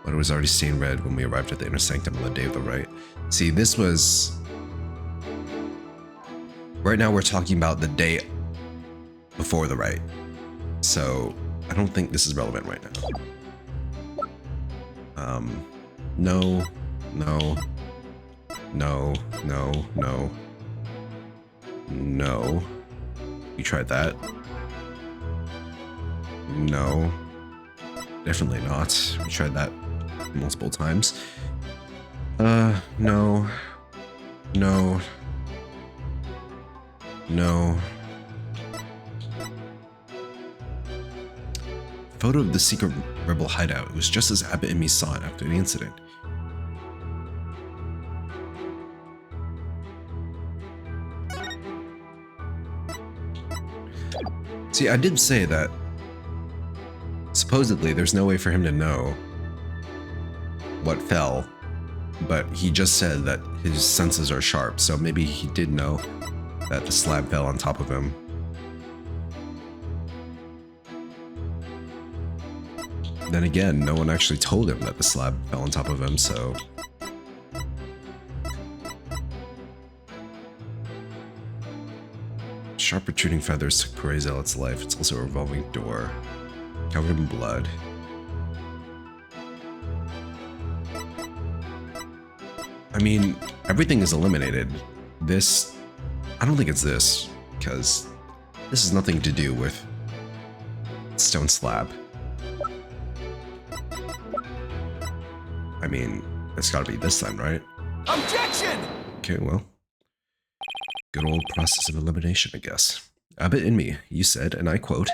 But it was already stained red when we arrived at the inner sanctum on the day of the rite. See, this was... Right now we're talking about the day before the rite. So, I don't think this is relevant right now. No. You tried that? No. Definitely not. We tried that multiple times. No. Photo of the secret rebel hideout. It was just as Abbott and me saw it after the incident. See, I did say that supposedly there's no way for him to know what fell, but he just said that his senses are sharp, so maybe he did know that the slab fell on top of him. Then again, no one actually told him that the slab fell on top of him, so... Sharp protruding feathers took Prairie Zealot's life. It's also a revolving door, covered in blood. I mean, everything is eliminated. This... I don't think it's this, because this has nothing to do with stone slab. I mean, it's gotta be this then, right? Objection! Okay, well. Good old process of elimination, I guess. Abbott and me, you said, and I quote,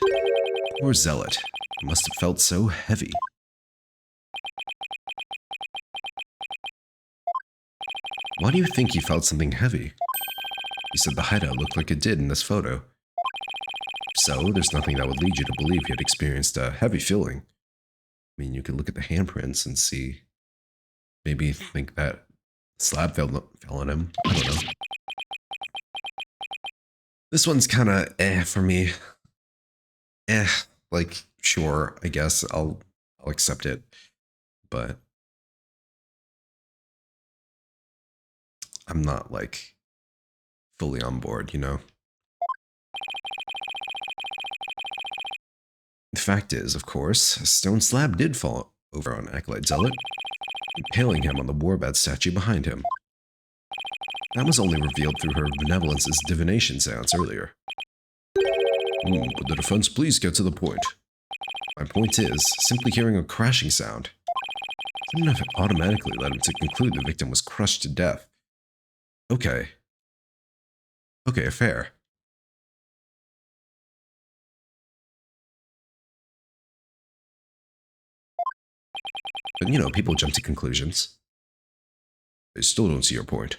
"Poor Zealot. It must have felt so heavy." Why do you think he felt something heavy? You said the hideout looked like it did in this photo. So, there's nothing that would lead you to believe he had experienced a heavy feeling. I mean, you could look at the handprints and see. Maybe think that slab fell on him. I don't know. This one's kind of for me. Like, sure, I guess I'll accept it, but I'm not like fully on board, you know? The fact is, of course, a stone slab did fall over on Acolyte Zealot, impaling him on the warbad statue behind him. That was only revealed through her benevolence's divination seance earlier. Would the defense please get to the point? My point is, simply hearing a crashing sound didn't have automatically led him to conclude the victim was crushed to death. Okay. Okay, fair. But you know, people jump to conclusions. I still don't see your point.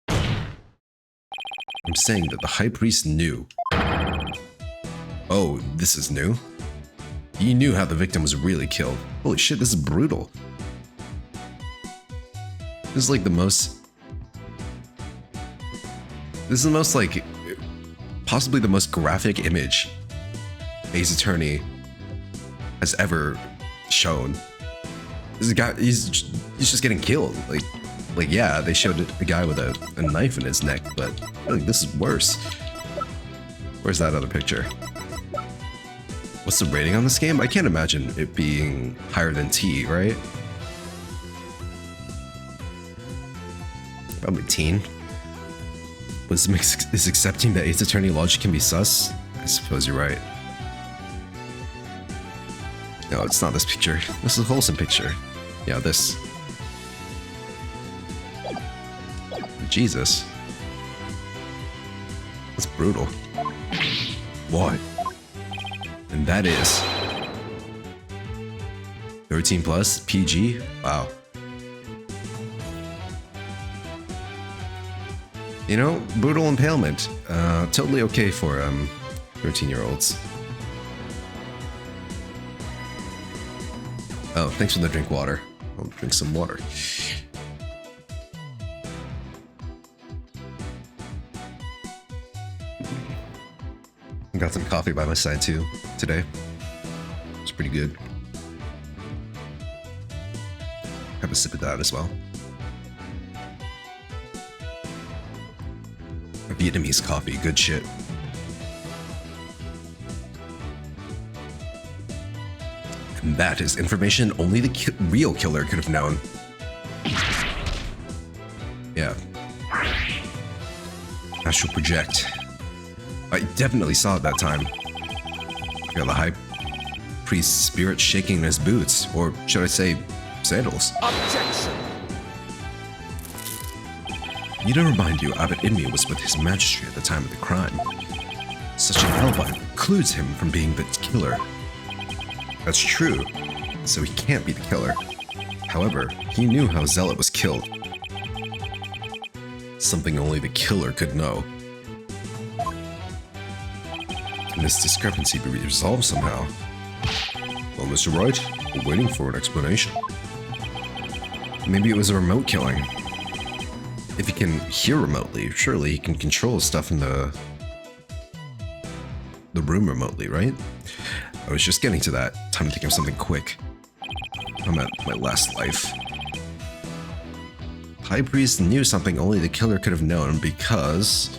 I'm saying that the High Priest knew. Oh, this is new? He knew how the victim was really killed. Holy shit, this is brutal. This is like the most... This is the most, like, possibly the most graphic image Ace Attorney has ever shown. This guy, he's just getting killed. Like yeah, they showed a guy with a knife in his neck, but I feel like this is worse. Where's that other picture? What's the rating on this game? I can't imagine it being higher than T, right? Probably teen. Is accepting that Ace Attorney logic can be sus? I suppose you're right. No, it's not this picture. This is a wholesome picture. Yeah, this. Jesus. That's brutal. Why? And that is 13 plus PG. Wow. You know, brutal impalement. Totally okay for 13-year-olds. Oh, thanks for the drink water. I'll drink some water. Got some coffee by my side too today. It's pretty good. Have a sip of that as well. A Vietnamese coffee, good shit. And that is information only the real killer could have known. Yeah. Astral project. I definitely saw it that time. Got the High Priest's spirit shaking in his boots, or should I say, sandals. Objection! Need to remind you, Abbot Inmi was with his magistrate at the time of the crime. Such an alibi precludes him from being the killer. That's true, so he can't be the killer. However, he knew how Zealot was killed. Something only the killer could know. Can this discrepancy be resolved somehow? Well, Mr. Wright, we're waiting for an explanation. Maybe it was a remote killing. If he can hear remotely, surely he can control stuff in the room remotely, right? I was just getting to that. Time to think of something quick. I'm at my last life. High Priest knew something only the killer could have known because...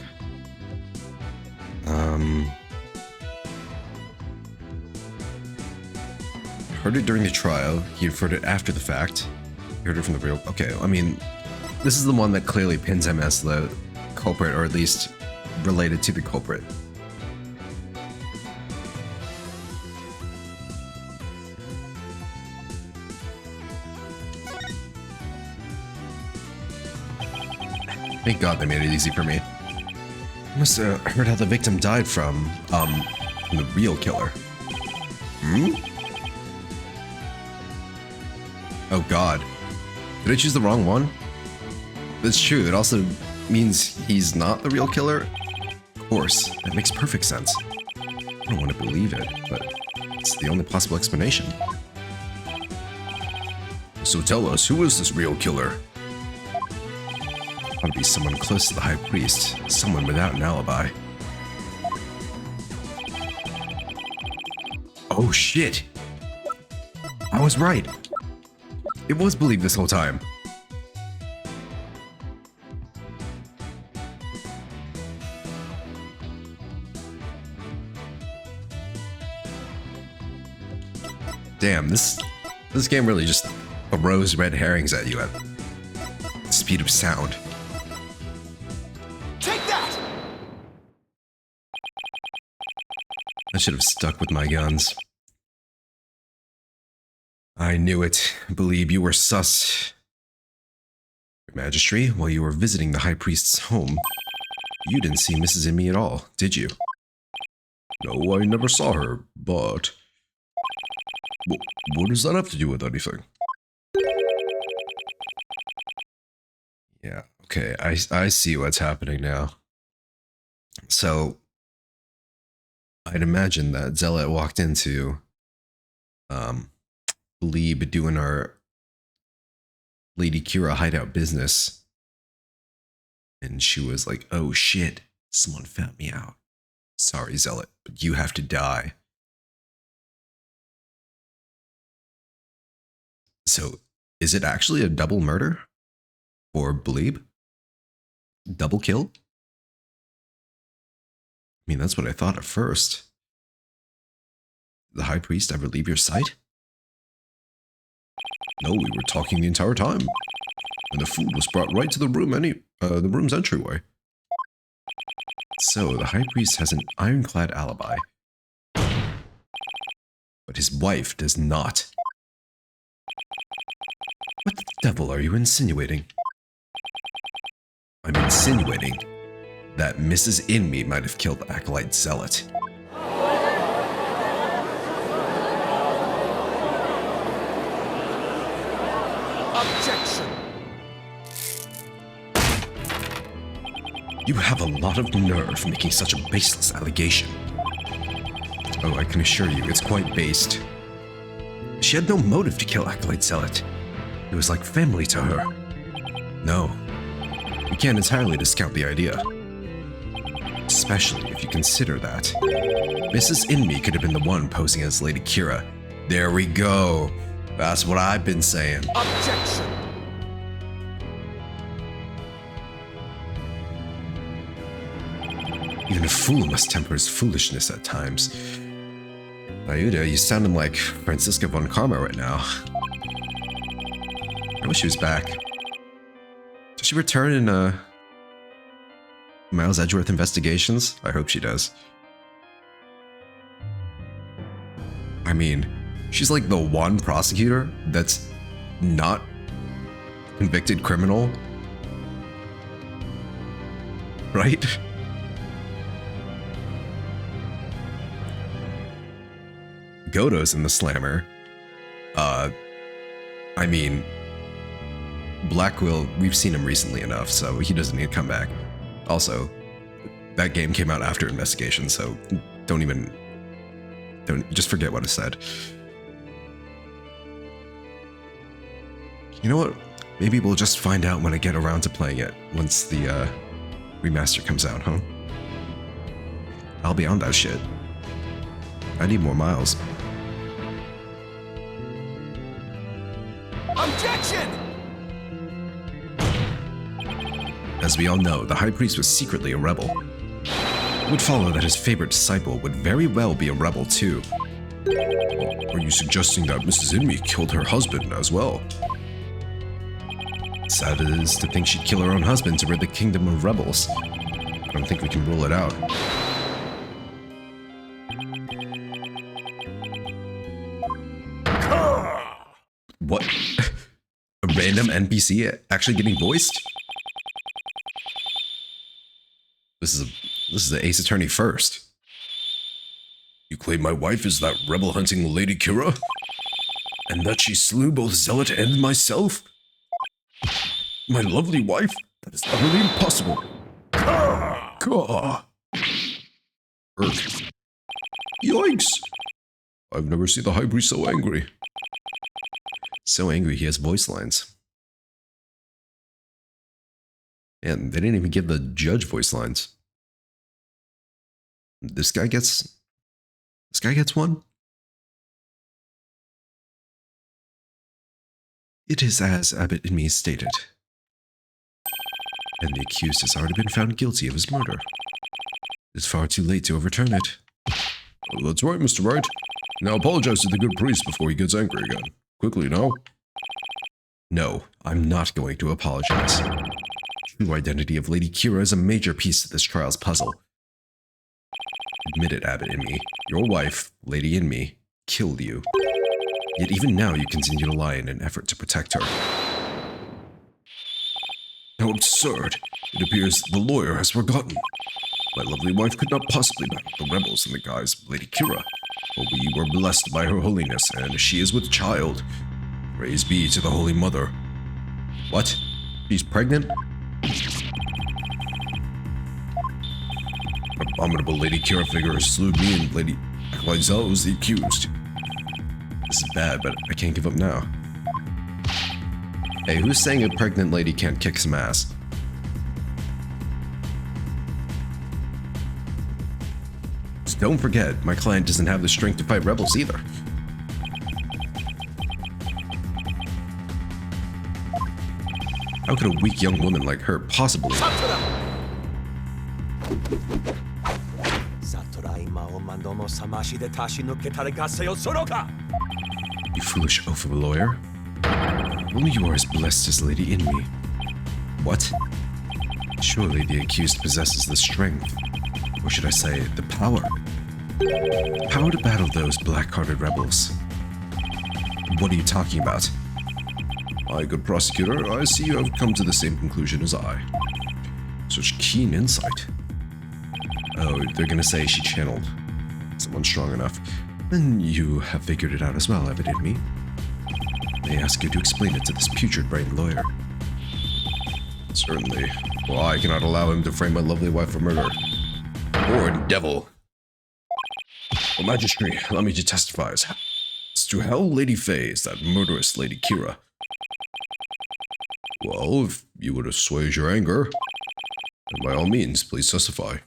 heard it during the trial, he inferred it after the fact. He heard it from the real... Okay, I mean, this is the one that clearly pins him as the culprit, or at least related to the culprit. Thank God they made it easy for me. I must have heard how the victim died from the real killer. Oh God. Did I choose the wrong one? That's true, it also means he's not the real killer? Of course, that makes perfect sense. I don't want to believe it, but it's the only possible explanation. So tell us, who is this real killer? Ought to be someone close to the High Priest, someone without an alibi. Oh shit! I was right! It was believed this whole time. Damn, this game really just throws red herrings at you at the speed of sound. Take that! I should have stuck with my guns. I knew it. Believe you were sus. Magistrate, while you were visiting the High Priest's home, you didn't see Mrs. Inmi at all, did you? No, I never saw her, but... What does that have to do with anything? Yeah, okay, I see what's happening now. So, I'd imagine that Zealot walked into, Bleeb doing our Lady Kira hideout business, and she was like, oh shit, someone found me out. Sorry, Zealot, but you have to die. So, is it actually a double murder for Bleeb? Double kill? I mean, that's what I thought at first. Did the High Priest ever leave your sight? No, we were talking the entire time. And the food was brought right to the room's entryway. So, the High Priest has an ironclad alibi. But his wife does not. What the devil are you insinuating? I'm insinuating that Mrs. Inme might have killed the Acolyte Zealot. Objection! You have a lot of nerve making such a baseless allegation. Oh, I can assure you, it's quite based. She had no motive to kill Acolyte Zealot. It was like family to her. No, we can't entirely discount the idea. Especially if you consider that Mrs. Inme could have been the one posing as Lady Kira. There we go. That's what I've been saying. Objection! Even a fool must temper his foolishness at times. Iuda, you sounding like Franziska von Karma right now. I wish she was back. Does she return in, Miles Edgeworth Investigations? I hope she does. I mean, she's like the one prosecutor that's not convicted criminal. Right? Godo's in the slammer. I mean, Blackwell, we've seen him recently enough, so he doesn't need to come back. Also, that game came out after Investigation, so don't just forget what I said. You know what? Maybe we'll just find out when I get around to playing it, once the remaster comes out, huh? I'll be on that shit. I need more miles. Objection! As we all know, the High Priest was secretly a rebel. It would follow that his favorite disciple would very well be a rebel too. Are you suggesting that Mrs. Inme killed her husband as well? Sad it is to think she'd kill her own husband to rid the kingdom of rebels. I don't think we can rule it out. What? A random NPC actually getting voiced? This is the Ace Attorney first. You claim my wife is that rebel-hunting Lady Kira? And that she slew both Zealot and myself? My lovely wife? That is utterly impossible. Gah! Irk. Yikes! I've never seen the High Priest so angry. So angry he has voice lines. And they didn't even give the judge voice lines. This guy gets one? It is as Abbot Inme stated. And the accused has already been found guilty of his murder. It is far too late to overturn it. Oh, that's right, Mr. Wright. Now apologize to the good priest before he gets angry again. Quickly now. No, I'm not going to apologize. True identity of Lady Kira is a major piece to this trial's puzzle. Admit it, Abbot Inme. Your wife, Lady Inme, killed you. Yet even now you continue to lie in an effort to protect her. How absurd. It appears the lawyer has forgotten. My lovely wife could not possibly battle the rebels in the guise of Lady Kira, for we were blessed by her holiness, and she is with child. Praise be to the Holy Mother. What? She's pregnant? abominable Lady Kira figure slew me and Lady Lizel was the accused. This is bad, but I can't give up now. Hey, who's saying a pregnant lady can't kick some ass? Just don't forget, my client doesn't have the strength to fight rebels either. How could a weak young woman like her possibly... You foolish oaf of a lawyer. Only you are as blessed as Lady Inmi. What? Surely the accused possesses the strength, or should I say, the power. Power to battle those black-hearted rebels. What are you talking about? My good prosecutor, I see you have come to the same conclusion as I. Such keen insight. Oh, they're gonna say she channeled someone strong enough. Then you have figured it out as well, evidently. May I ask you to explain it to this putrid-brained lawyer? Certainly. Well, I cannot allow him to frame my lovely wife for murder. Or devil. Well, Magistrate, allow me to testify as to how Lady Faye is that murderous Lady Kira. Well, if you would assuage your anger, then by all means, please testify.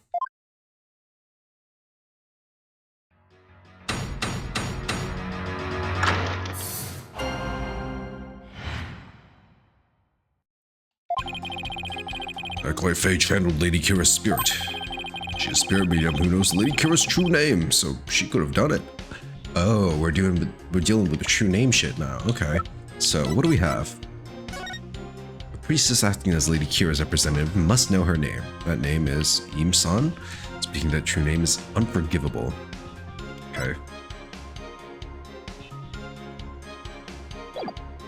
Akoi Faye channeled Lady Kira's spirit. She is a spirit medium who knows Lady Kira's true name, so she could have done it. Oh, we're dealing with the true name shit now. Okay. So, what do we have? A priestess acting as Lady Kira's representative must know her name. That name is Imsan. Speaking that true name is unforgivable. Okay.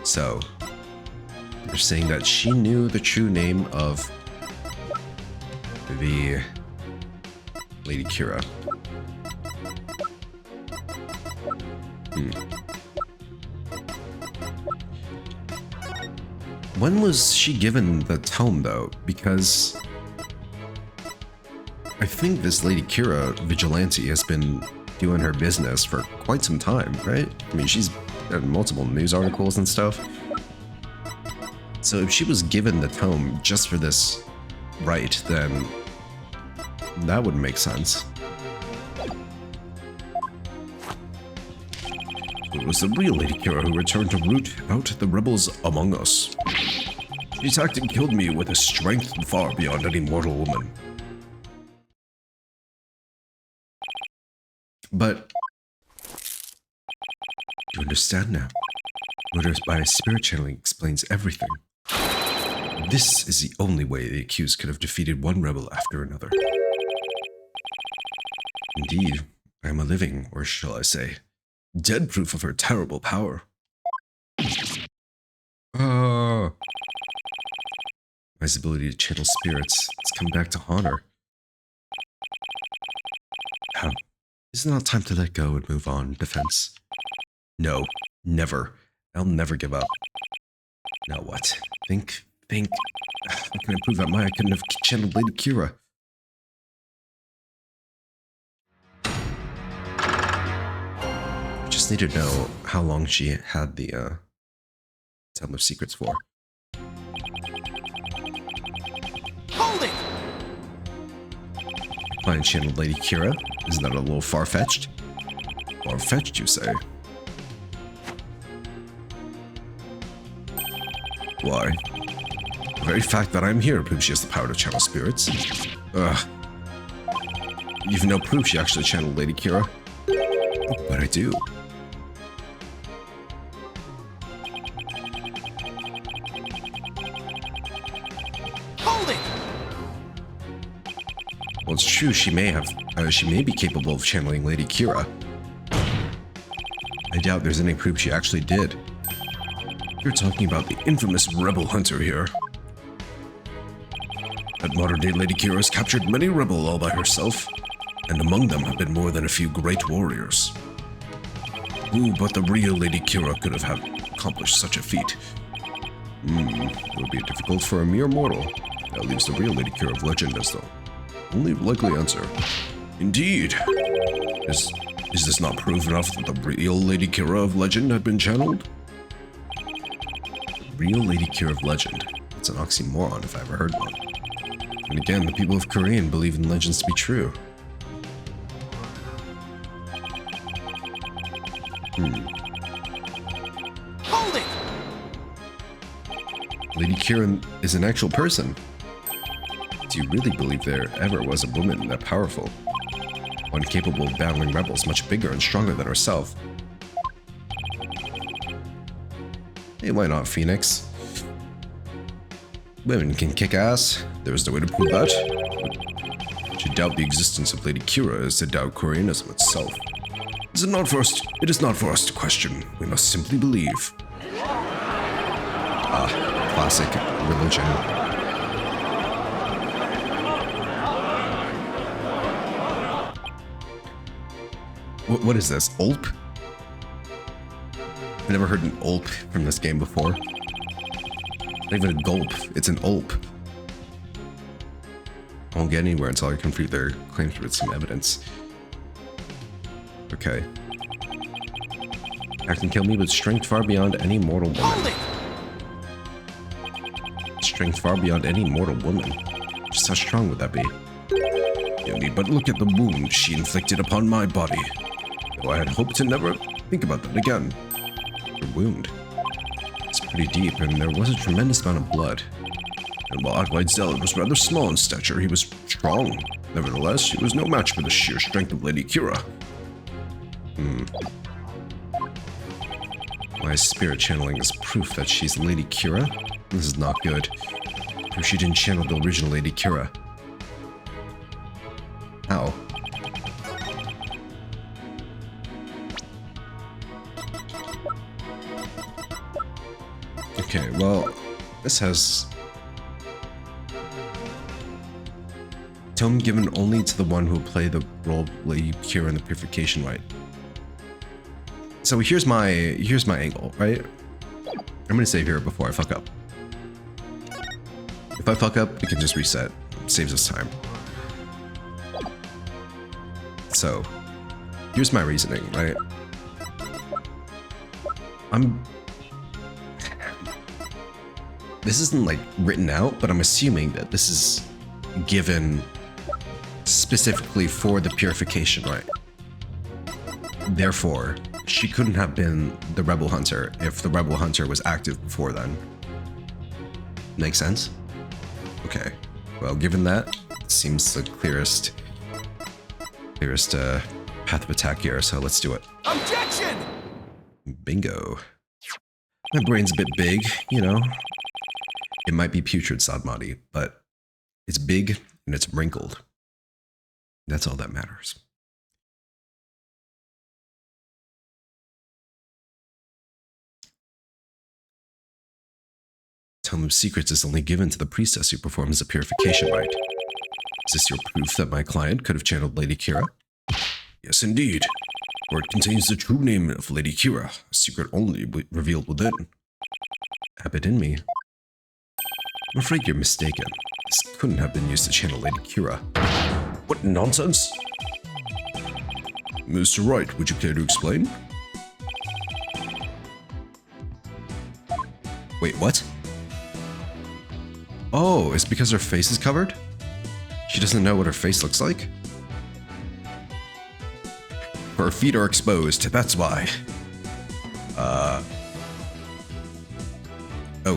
So, they're saying that she knew the true name of the Lady Kira. When was she given the tome, though? Because I think this Lady Kira vigilante has been doing her business for quite some time, right? I mean, she's in multiple news articles and stuff. So if she was given the tome just for this right, then that would make sense. It was the real Lady Kira who returned to root out the rebels among us. She attacked and killed me with a strength far beyond any mortal woman. But you understand now. Murder by spirit channeling explains everything. This is the only way the accused could have defeated one rebel after another. Indeed, I am a living, or shall I say, dead proof of her terrible power. My ability to channel spirits has come back to haunt her. Now, is it not time to let go and move on, defense? No, never. I'll never give up. Now what? Think. How can I prove that Maya couldn't have channeled Lady Kira? I just need to know how long she had the, Tome of Secrets for. Hold it! Client channeled Lady Kira? Isn't that a little far-fetched? Far-fetched, you say? Why? The very fact that I'm here proves she has the power to channel spirits. Ugh. You've no proof she actually channeled Lady Kira. But I do. Hold it! Well, it's true she may be capable of channeling Lady Kira. I doubt there's any proof she actually did. You're talking about the infamous rebel hunter here. That modern-day Lady Kira has captured many rebels all by herself, and among them have been more than a few great warriors. Who but the real Lady Kira could have accomplished such a feat? It would be difficult for a mere mortal. That leaves the real Lady Kira of legend as the only likely answer. Indeed. Is this not proof enough that the real Lady Kira of legend had been channeled? Real Lady Kira of legend. It's an oxymoron if I ever heard one. And again, the people of Korean believe in legends to be true. Hold it! Lady Kira is an actual person. Do you really believe there ever was a woman that powerful? One capable of battling rebels much bigger and stronger than herself? Hey, why not, Phoenix? Women can kick ass. There's no way to prove that. But to doubt the existence of Lady Kira is to doubt Koreanism itself. It is not for us to question. We must simply believe. Classic religion. What is this? Ulp? I've never heard an ulp from this game before. Not even a gulp, it's an ulp. I won't get anywhere until I confute their claims with some evidence. Okay. I can kill me with strength far beyond any mortal Hold woman. it! Strength far beyond any mortal woman. Just how strong would that be? You need but look at the wound she inflicted upon my body. Though I had hoped to never think about that again. Her wound. It's pretty deep, and there was a tremendous amount of blood. And while Adwaitzel was rather small in stature, he was strong. Nevertheless, he was no match for the sheer strength of Lady Kira. My spirit channeling is proof that she's Lady Kira? This is not good. Proof she didn't channel the original Lady Kira. How? Okay, well, this has... Tome given only to the one who will play the role of Lady Kira in the Purification Rite. So here's my angle, right? I'm gonna save here before I fuck up. If I fuck up, we can just reset. It saves us time. So, here's my reasoning, right? This isn't like written out, but I'm assuming that this is given specifically for the Purification Rite. Therefore, she couldn't have been the Rebel Hunter if the Rebel Hunter was active before then. Make sense? Okay. Well, given that, it seems the clearest path of attack here, so let's do it. Objection! Bingo. My brain's a bit big, you know. It might be putrid, Sadmati, but it's big and it's wrinkled. That's all that matters. Tome of Secrets is only given to the priestess who performs the purification rite. Is this your proof that my client could have channeled Lady Kira? Yes, indeed. For it contains the true name of Lady Kira, a secret only revealed within. Have it in me. I'm afraid you're mistaken. This couldn't have been used to channel Lady Kira. What nonsense? Mr. Wright, would you care to explain? Wait, what? Oh, it's because her face is covered? She doesn't know what her face looks like? Her feet are exposed, that's why. Oh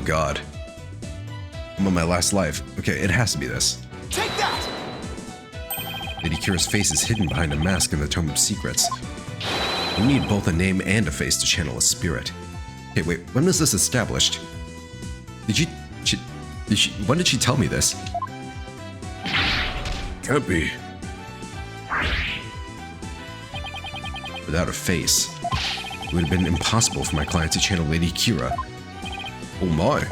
god. I'm on my last life. Okay, it has to be this. Take that! Lady Kira's face is hidden behind a mask in the Tome of Secrets. You need both a name and a face to channel a spirit. Okay, wait, when was this established? When did she tell me this? Can't be. Without a face, it would have been impossible for my client to channel Lady Kira. Oh my.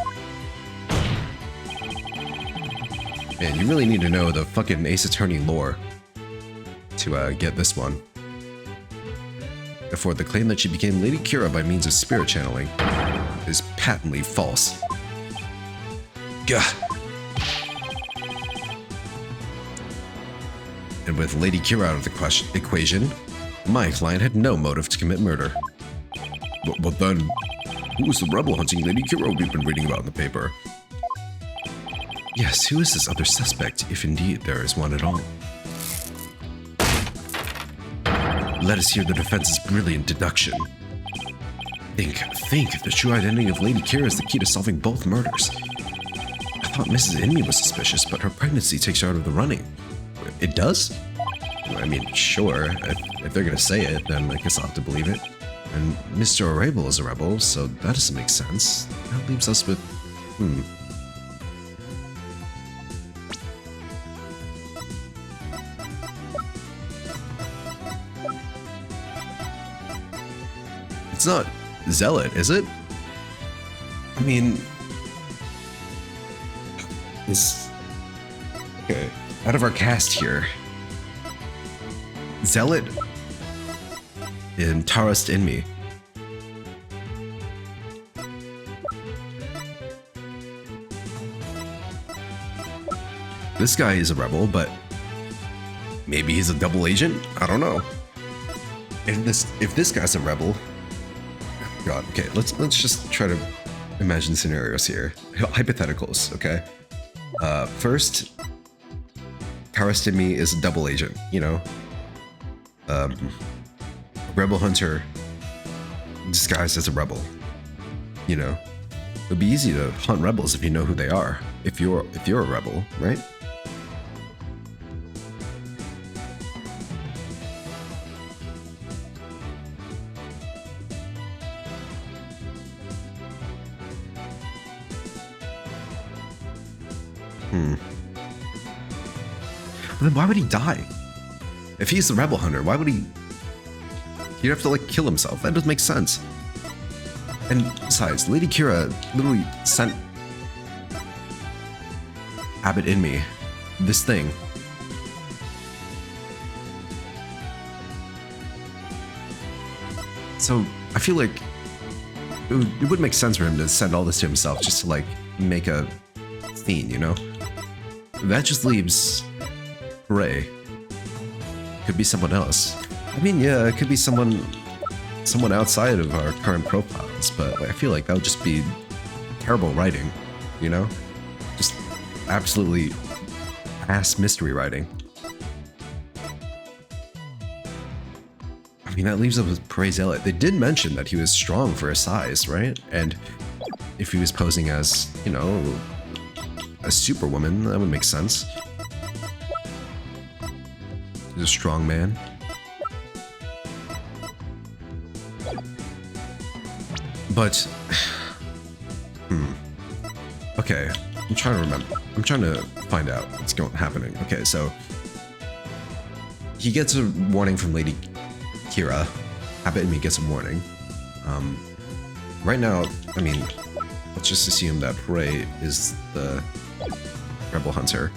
Man, you really need to know the fucking Ace Attorney lore to get this one. Therefore, the claim that she became Lady Kira by means of spirit channeling is patently false. Gah. And with Lady Kira out of the equation, my client had no motive to commit murder. But then, who was the rebel hunting Lady Kira we've been reading about in the paper? Yes, who is this other suspect, if indeed there is one at all? Let us hear the defense's brilliant deduction. Think, the true identity of Lady Kira is the key to solving both murders. I thought Mrs. Inmee was suspicious, but her pregnancy takes her out of the running. It does? I mean, sure, if they're gonna say it, then I guess I'll have to believe it. And Mr. Arable is a rebel, so that doesn't make sense. That leaves us with... It's not Zealot, is it? I mean... Okay, out of our cast here... Zealot and Tarrust Inmee. This guy is a rebel, but maybe he's a double agent? I don't know. If this guy's a rebel... God, okay, let's just try to imagine scenarios here. Hypotheticals, okay? First, Tarrust Inmee is a double agent, you know? Rebel hunter disguised as a rebel. You know, it'd be easy to hunt rebels if you know who they are. If you're a rebel, right? But then why would he die? If he's the rebel hunter, why would he... He'd have to, like, kill himself. That doesn't make sense. And besides, Lady Kira literally sent Abbott Inmee this thing. So, I feel like it would make sense for him to send all this to himself just to, like, make a scene, you know? That just leaves Ray. Could be someone else. I mean, yeah, it could be someone outside of our current profiles, but I feel like that would just be terrible writing, you know? Just absolutely ass mystery writing. I mean, that leaves us with Prey Zealot. They did mention that he was strong for his size, right? And if he was posing as, you know, a superwoman, that would make sense. He's a strong man. But, okay, I'm trying to remember. I'm trying to find out what's happening. Okay, so he gets a warning from Lady Kira. Abbott Inmee gets a warning. Right now, I mean, let's just assume that Prey is the rebel hunter.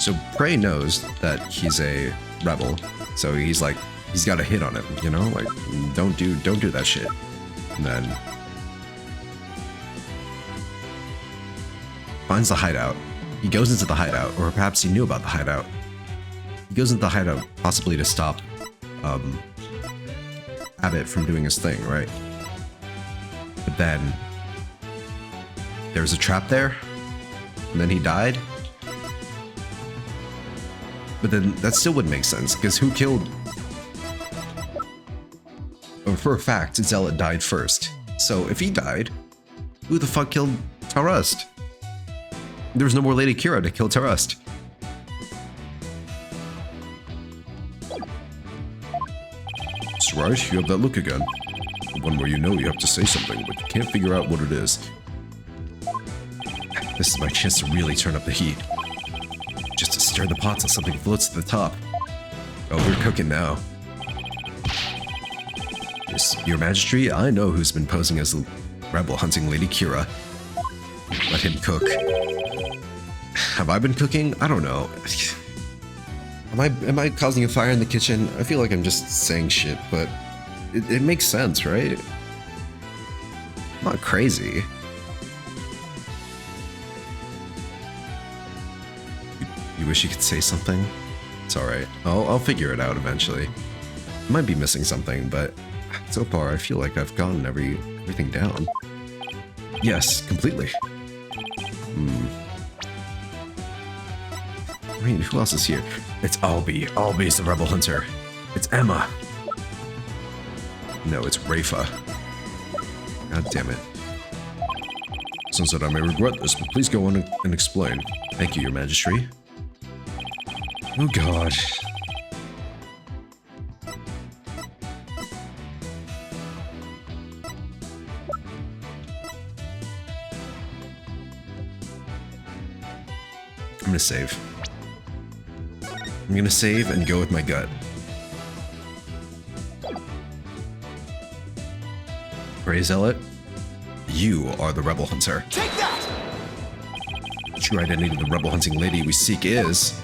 So Prey knows that he's a rebel, so he's like, he's got a hit on him, you know, like, don't do that shit. And then finds the hideout. He goes into the hideout, or perhaps he knew about the hideout. He goes into the hideout possibly to stop Abbott from doing his thing, right? But then there's a trap there, and then he died. But then that still wouldn't make sense, because who killed... Or for a fact, Zealot died first. So if he died, who the fuck killed Tarrust? There was no more Lady Kira to kill Tarrust. That's right, you have that look again. The one where you know you have to say something, but you can't figure out what it is. This is my chance to really turn up the heat. Just to stir the pot so something floats to the top. Oh, we're cooking now. Yes, Your Majesty, I know who's been posing as the rebel hunting Lady Kira. Let him cook. Have I been cooking? I don't know. Am I causing a fire in the kitchen? I feel like I'm just saying shit, but it makes sense, right? I'm not crazy. You wish you could say something? It's alright. I'll figure it out eventually. Might be missing something, but so far I feel like I've gotten everything down. Yes, completely. I mean, who else is here? It's Albie. Albie's the rebel hunter. It's Emma. No, it's Rafa. God damn it. Sunset, I may regret this, but please go on and explain. Thank you, Your Majesty. Oh god. I'm gonna save. I'm gonna save and go with my gut. Ray Zealot, you are the rebel hunter. Take that! The true identity of the rebel hunting lady we seek is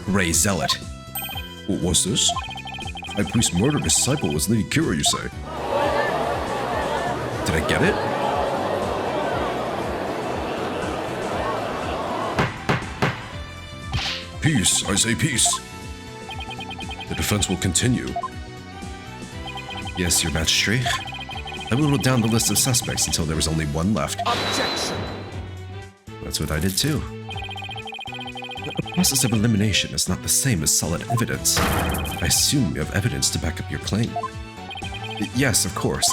Ray Zealot. What was this? High Priest murdered his disciple was Lady Kira, you say? Did I get it? Peace, I say peace. The defense will continue. Yes, Your Majesty. I whittled down the list of suspects until there was only one left. Objection! That's what I did too. The process of elimination is not the same as solid evidence. I assume you have evidence to back up your claim. Yes, of course.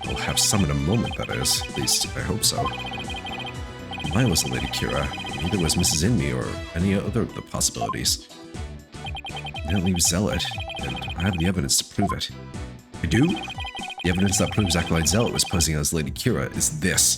We'll have some in a moment, that is. At least, I hope so. Mine wasn't Lady Kira. Neither was Mrs. Inme or any other of the possibilities. That leaves Zealot, and I have the evidence to prove it. I do? The evidence that proves Acolyte Zealot was posing as Lady Kira is this.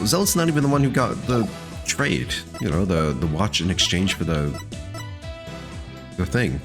Zealot's not even the one who got the trade. You know, the watch in exchange for the thing.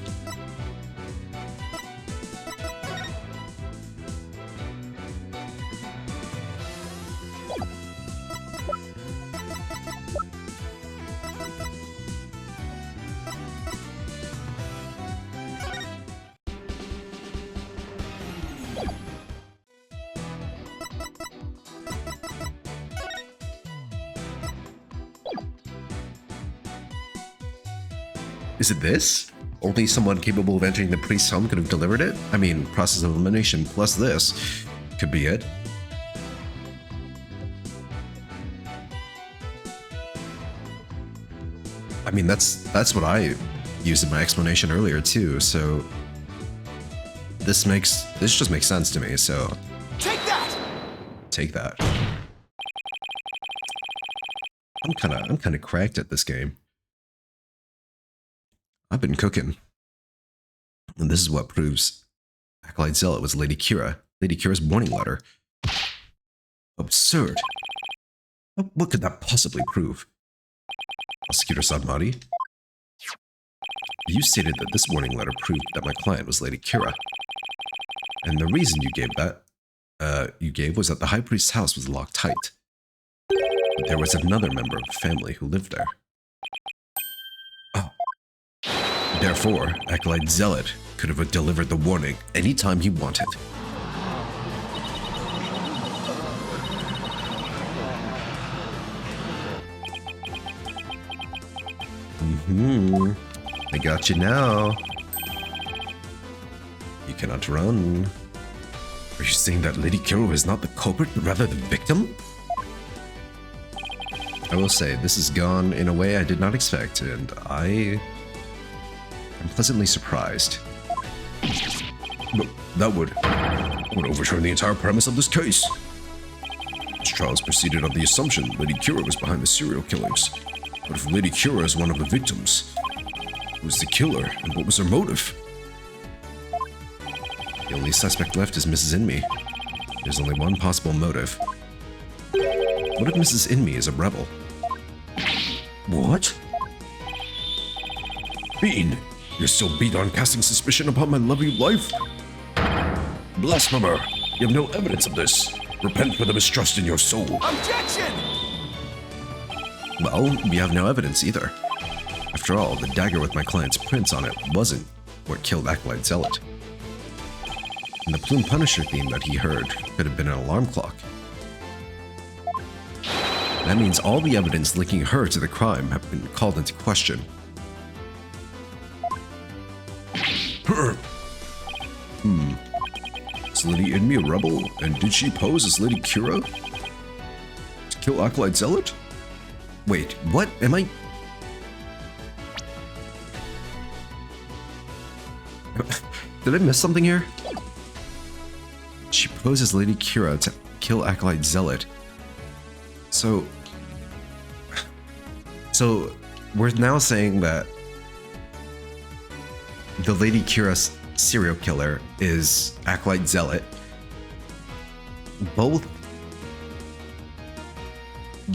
Is it this? Only someone capable of entering the priest's home could have delivered it? I mean, process of elimination plus this could be it. I mean, that's what I used in my explanation earlier too, so this just makes sense to me, so Take that! take that. I'm kinda cracked at this game. I've been cooking. And this is what proves Acolyte Zealot was Lady Kira. Lady Kira's warning letter. Absurd. What could that possibly prove? Prosecutor Sadmati? You stated that this warning letter proved that my client was Lady Kira. And the reason you gave was that the High Priest's house was locked tight. But there was another member of the family who lived there. Therefore, Acolyte Zealot could have delivered the warning anytime he wanted. I got you now. You cannot run. Are you saying that Lady Kira is not the culprit, but rather the victim? I will say, this has gone in a way I did not expect, and I'm pleasantly surprised. But that would overturn the entire premise of this case. This trial has proceeded on the assumption Lady Kira was behind the serial killings. But if Lady Kira is one of the victims, who was the killer and what was her motive? The only suspect left is Mrs. Inme. There's only one possible motive. What if Mrs. Inme is a rebel? What? Bean, you're still bent on casting suspicion upon my lovely life? Blasphemer! You have no evidence of this. Repent for the mistrust in your soul. Objection! Well, we have no evidence either. After all, the dagger with my client's prints on it wasn't what killed Acolyte Zealot. And the Plume Punisher theme that he heard could have been an alarm clock. That means all the evidence linking her to the crime have been called into question. Is Lady Enemy a rebel? And did she pose as Lady Kira? To kill Acolyte Zealot? Wait, what? Am I... Did I miss something here? She poses Lady Kira to kill Acolyte Zealot. So we're now saying that the Lady Kira serial killer is Acolyte Zealot. Both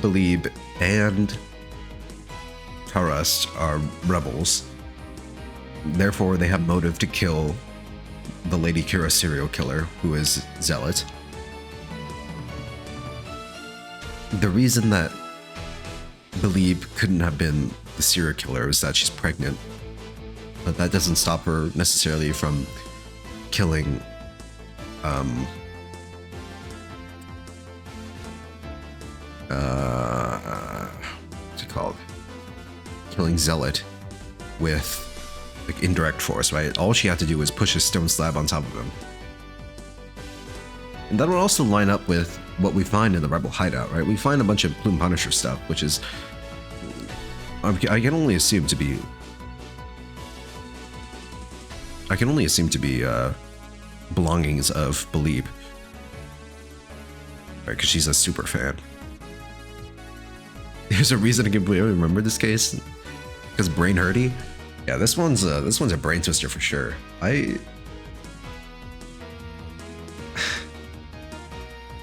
Believe and Tarust are rebels. Therefore, they have motive to kill the Lady Kira serial killer, who is Zealot. The reason that Believe couldn't have been the serial killer is that she's pregnant. But that doesn't stop her necessarily from killing what's it called? Killing Zealot with like indirect force, right? All she had to do was push a stone slab on top of him. And that would also line up with what we find in the Rebel hideout, right? We find a bunch of Plume Punisher stuff, which is I can only assume to be belongings of Believe, right? Because she's a super fan. There's a reason I can remember this case, because brain hurty. Yeah, this one's a brain twister for sure. I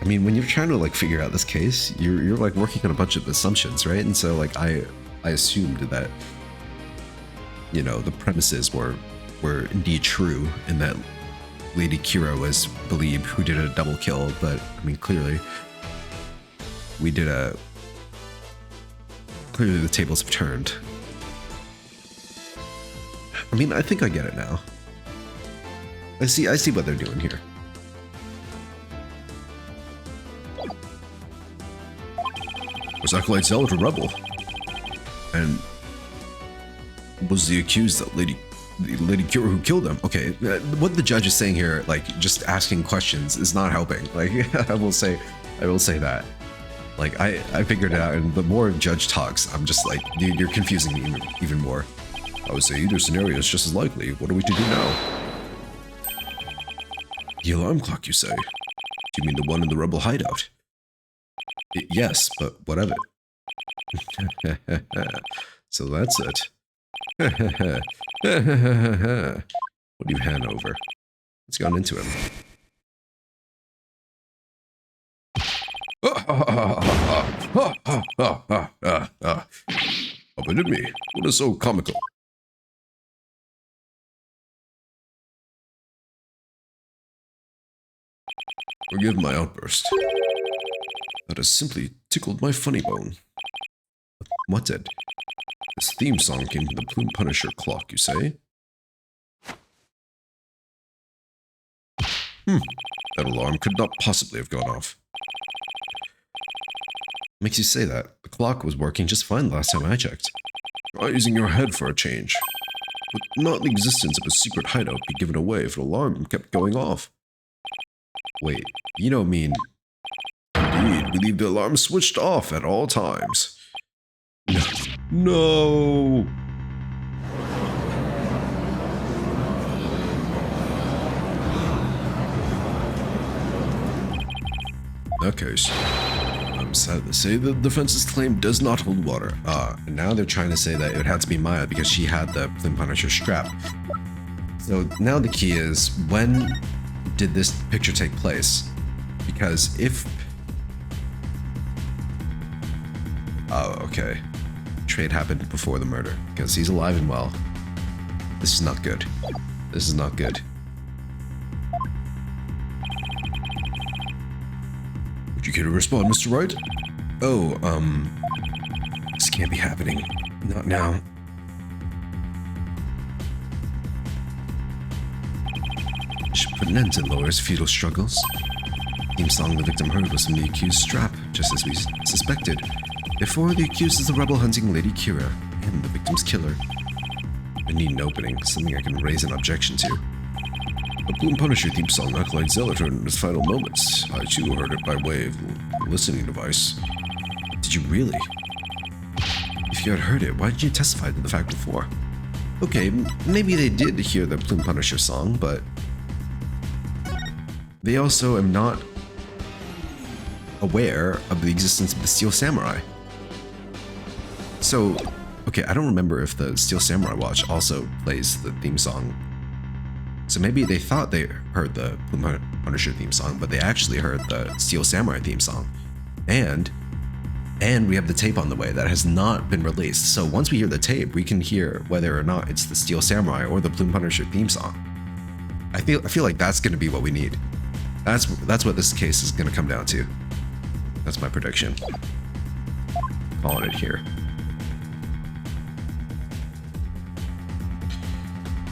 mean, when you're trying to like figure out this case, you're like working on a bunch of assumptions, right? And so like I assumed that, you know, the premises were indeed true, and that Lady Kira was Believe who did a double kill. But I mean, clearly the tables have turned. I mean, I think I get it now. I see what they're doing here. Was Acolyte Zealot a rebel? And was the accused that Lady Kira who killed him? Okay, what the judge is saying here, like just asking questions, is not helping. Like I will say that. Like I figured it out, and the more judge talks, I'm just like, dude, you're confusing me even more. I would say either scenario is just as likely. What are we to do now? The alarm clock, you say? Do you mean the one in the Rebel hideout? Yes, but what of it? So that's it. What do you hand over? What's gone into him? Abandon me. What is so comical? Forgive my outburst. That has simply tickled my funny bone. What did? This theme song came from the Plume Punisher clock, you say? That alarm could not possibly have gone off. Makes you say that. The clock was working just fine last time I checked. Try using your head for a change. Would not the existence of a secret hideout be given away if an alarm kept going off? Wait, you don't mean... Indeed, we leave the alarm switched off at all times. No! In that case, I'm sad to say the defense's claim does not hold water. And now they're trying to say that it had to be Maya because she had the Plume Punisher strap. So now the key is, when did this picture take place? Because if... Oh, okay. Trade happened before the murder, because he's alive and well. This is not good. This is not good. Would you care to respond, Mr. Wright? Oh, this can't be happening. Not now. put an end to Laura's futile struggles. The theme song the victim heard was from the accused's strap, just as we suspected. Therefore, the accused is the rebel hunting Lady Kira, and the victim's killer. I need an opening, something I can raise an objection to. The Bloom Punisher theme song Acolyte Zealot heard in its final moments. I too heard it by way of a listening device. Did you really? If you had heard it, why did you testify to the fact before? Okay, maybe they did hear the Plume Punisher song, but they also am not aware of the existence of the Steel Samurai. So, okay, I don't remember if the Steel Samurai watch also plays the theme song. So maybe they thought they heard the Plume Punisher theme song, but they actually heard the Steel Samurai theme song. And we have the tape on the way that has not been released. So once we hear the tape, we can hear whether or not it's the Steel Samurai or the Plume Punisher theme song. I feel like that's going to be what we need. That's what this case is going to come down to. That's my prediction. Calling it here.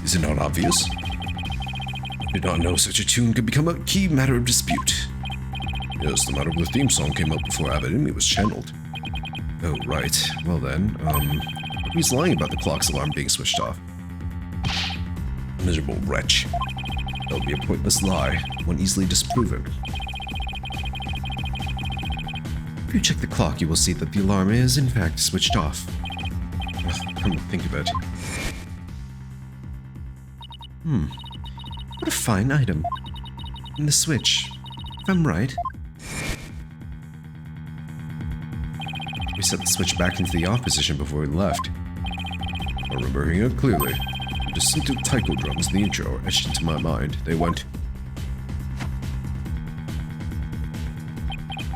Is it not obvious? I did not know such a tune could become a key matter of dispute. Yes, the matter of the theme song came up before Abbott Amy was channeled. Oh, right. Well then, he's lying about the clock's alarm being switched off. Miserable wretch. That would be a pointless lie, one easily disproven. If you check the clock, you will see that the alarm is, in fact, switched off. Come to think of it. What a fine item. And the switch, if I'm right. We set the switch back into the off position before we left. I remember hearing it clearly. The distinctive taiko drums in the intro are etched into my mind. They went...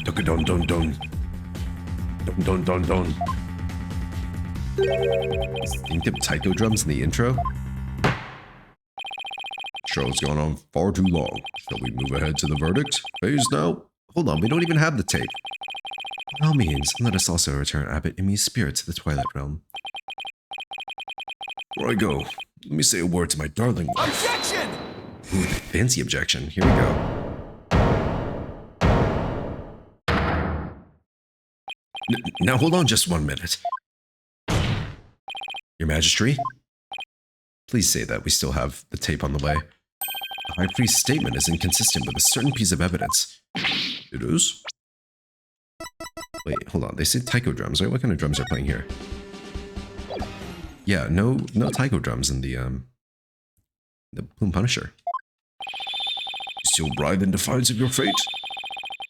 Dun-dun-dun-dun. Dun-dun-dun-dun. Distinctive taiko drums in the intro? Show's gone on far too long. Shall we move ahead to the verdict phase now? Hold on, we don't even have the tape. By all means, let us also return Abbott Imi's spirit to the Twilight Realm. Before I go, let me say a word to my darling wife. Objection! Ooh, fancy objection. Here we go. Now hold on just 1 minute. Your Majesty? Please say that we still have the tape on the way. The High Priest's statement is inconsistent with a certain piece of evidence. It is? Wait, hold on. They said taiko drums, right? What kind of drums are playing here? Yeah, no taiko drums in the Plume Punisher. You still writhe in defiance of your fate?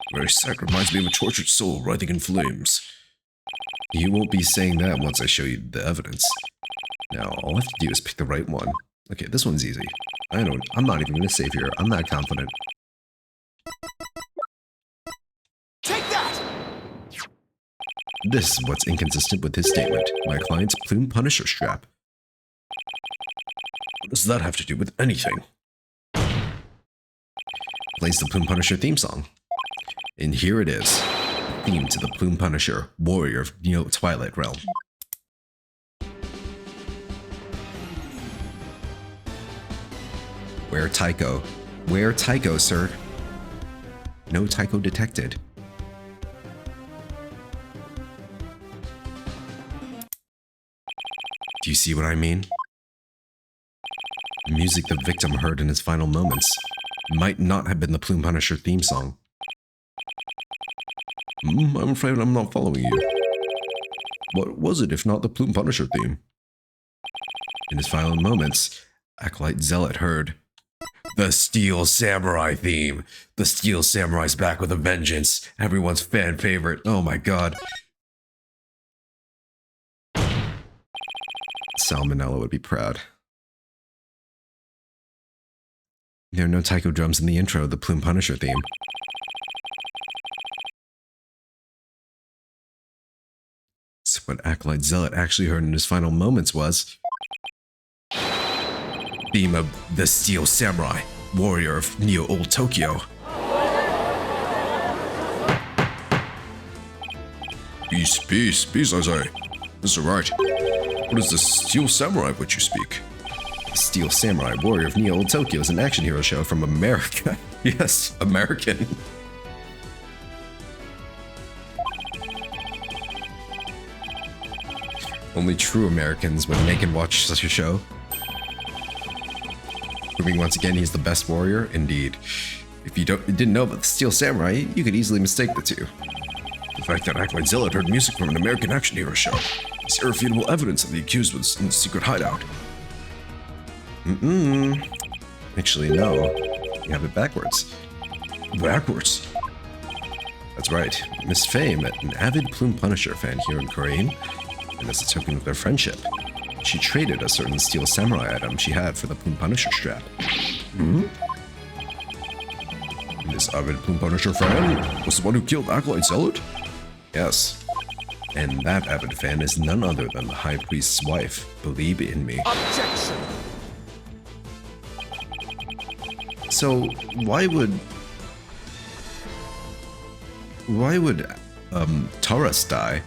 The very sight reminds me of a tortured soul writhing in flames. You won't be saying that once I show you the evidence. Now, all I have to do is pick the right one. Okay, this one's easy. I'm not even going to save here. I'm not confident. Take that! This is what's inconsistent with his statement. My client's Plume Punisher strap. What does that have to do with anything? Plays the Plume Punisher theme song. And here it is. Theme to the Plume Punisher, warrior of Twilight Realm. Where taiko? Where taiko, sir? No taiko detected. Do you see what I mean? The music the victim heard in his final moments might not have been the Plume Punisher theme song. I'm afraid I'm not following you. What was it if not the Plume Punisher theme? In his final moments, Acolyte Zealot heard the Steel Samurai theme. The Steel Samurai's back with a vengeance. Everyone's fan favorite. Oh my god. Salmonella would be proud. There are no taiko drums in the intro of the Plume Punisher theme. So what Acolyte Zealot actually heard in his final moments was theme of the Steel Samurai, warrior of Neo-Old Tokyo. Peace, peace, I say. Mr. Wright, what is the Steel Samurai of which you speak? Steel Samurai, Warrior of Neo Old Tokyo is an action hero show from America. Yes, American. Only true Americans would make and watch such a show. Proving once again he's the best warrior, indeed. If you didn't know about the Steel Samurai, you could easily mistake the two. The fact that Acolyte Zealot heard music from an American action hero show is irrefutable evidence that the accused was in a secret hideout. Actually, no. You have it backwards. Backwards? That's right. Miss Faye met an avid Plume Punisher fan here in Korean, and as a token of their friendship, she traded a certain Steel Samurai item she had for the Plume Punisher strap. This avid Plume Punisher fan was the one who killed Acolyte Zealot? Yes. And that avid fan is none other than the High Priest's wife. Believe in me. Objection! So, why would Taurus die?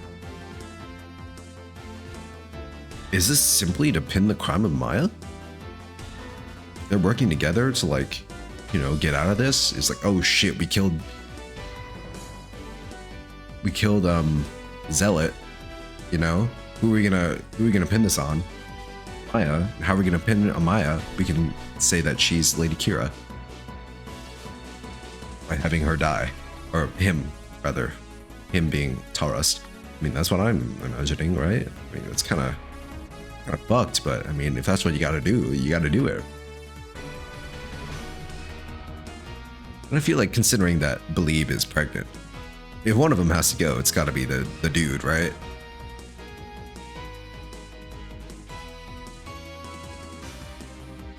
Is this simply to pin the crime of Maya? They're working together to, like, you know, get out of this? It's like, oh shit, we killed Zealot, you know? Who are we gonna pin this on? Maya. How are we gonna pin on Maya? We can say that she's Lady Kira by having her die. Or him, rather. Him being Taurus. I mean, that's what I'm imagining, right? I mean, it's kind of fucked, but I mean, if that's what you gotta do, you gotta do it. And I feel like, considering that Believe is pregnant, if one of them has to go, it's gotta be the dude, right?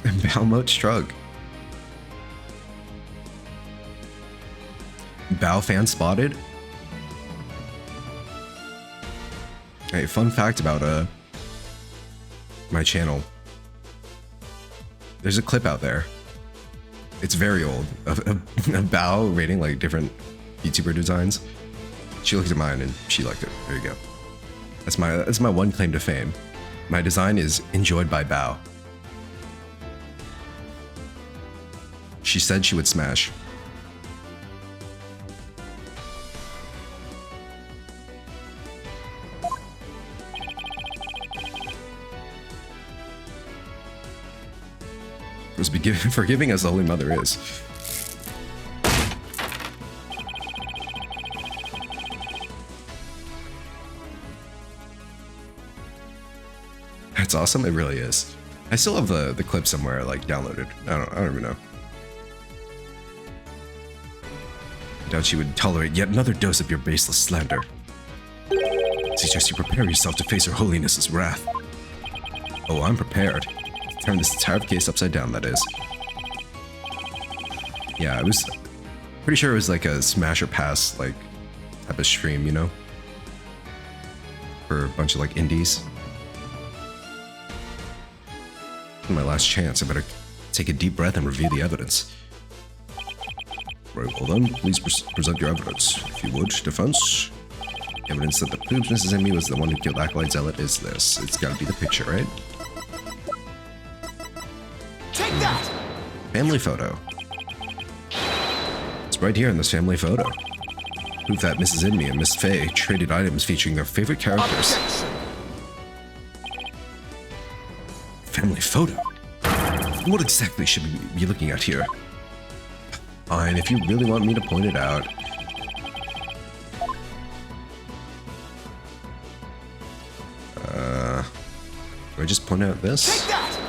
And Bao shrug. Bao fan spotted? Hey, fun fact about my channel. There's a clip out there. It's very old of Bao rating like different YouTuber designs. She looked at mine and she liked it. There you go. That's my one claim to fame. My design is enjoyed by Bao. She said she would smash. For giving as the Holy Mother is. That's awesome. It really is. I still have the clip somewhere, like, downloaded. I don't even know. I doubt she would tolerate yet another dose of your baseless slander. I suggest you prepare yourself to face Her Holiness's wrath. Oh, I'm prepared. Turn this entire case upside down, that is. Yeah, I was pretty sure it was like a smash or pass, like, type of stream, you know? For a bunch of, like, indies. My last chance, I better take a deep breath and review the evidence. Very well then, please present your evidence. If you would, defense. Evidence that the Plumes Mrs. Emmy was the one who killed Acolyte Zealot is this. It's gotta be the picture, right? Take that! Family photo. It's right here in this family photo. Proof that Mrs. Inmy and Miss Faye traded items featuring their favorite characters. Objection! Family photo? What exactly should we be looking at here? Fine, if you really want me to point it out. Do I just point out this? Take that!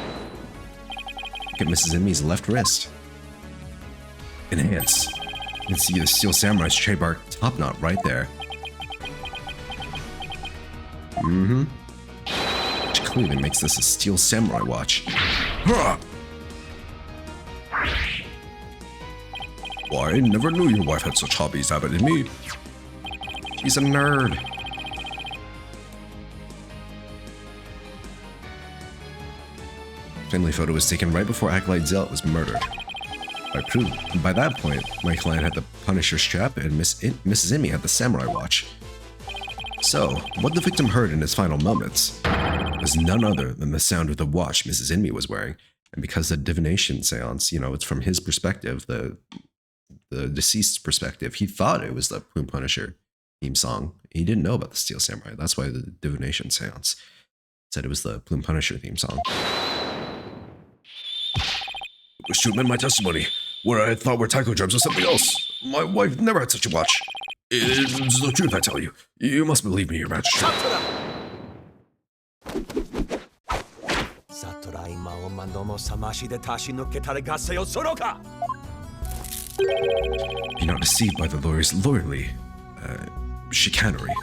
Look at Mrs. Emmy's left wrist. Enhance. You can see the Steel Samurai's trademark top knot right there. Which clearly makes this a Steel Samurai watch. Huh. Why, I never knew your wife had such hobbies, Abbott and me. She's a nerd. Family photo was taken right before Acolyte Zealot was murdered. By that point, my client had the Punisher strap and Mrs. Emmy had the Samurai watch. So, what the victim heard in his final moments was none other than the sound of the watch Mrs. Emmy was wearing And because the divination seance, you know, it's from his perspective, the deceased's perspective, he thought it was the Plume Punisher theme song. He didn't know about the Steel Samurai. That's why the divination seance said it was the Plume Punisher theme song. Wish to amend my testimony. What I thought were taiko drums was something else. My wife never had such a watch. It's the truth, I tell you. You must believe me, Your Majesty. Be not deceived by the lawyer's chicanery.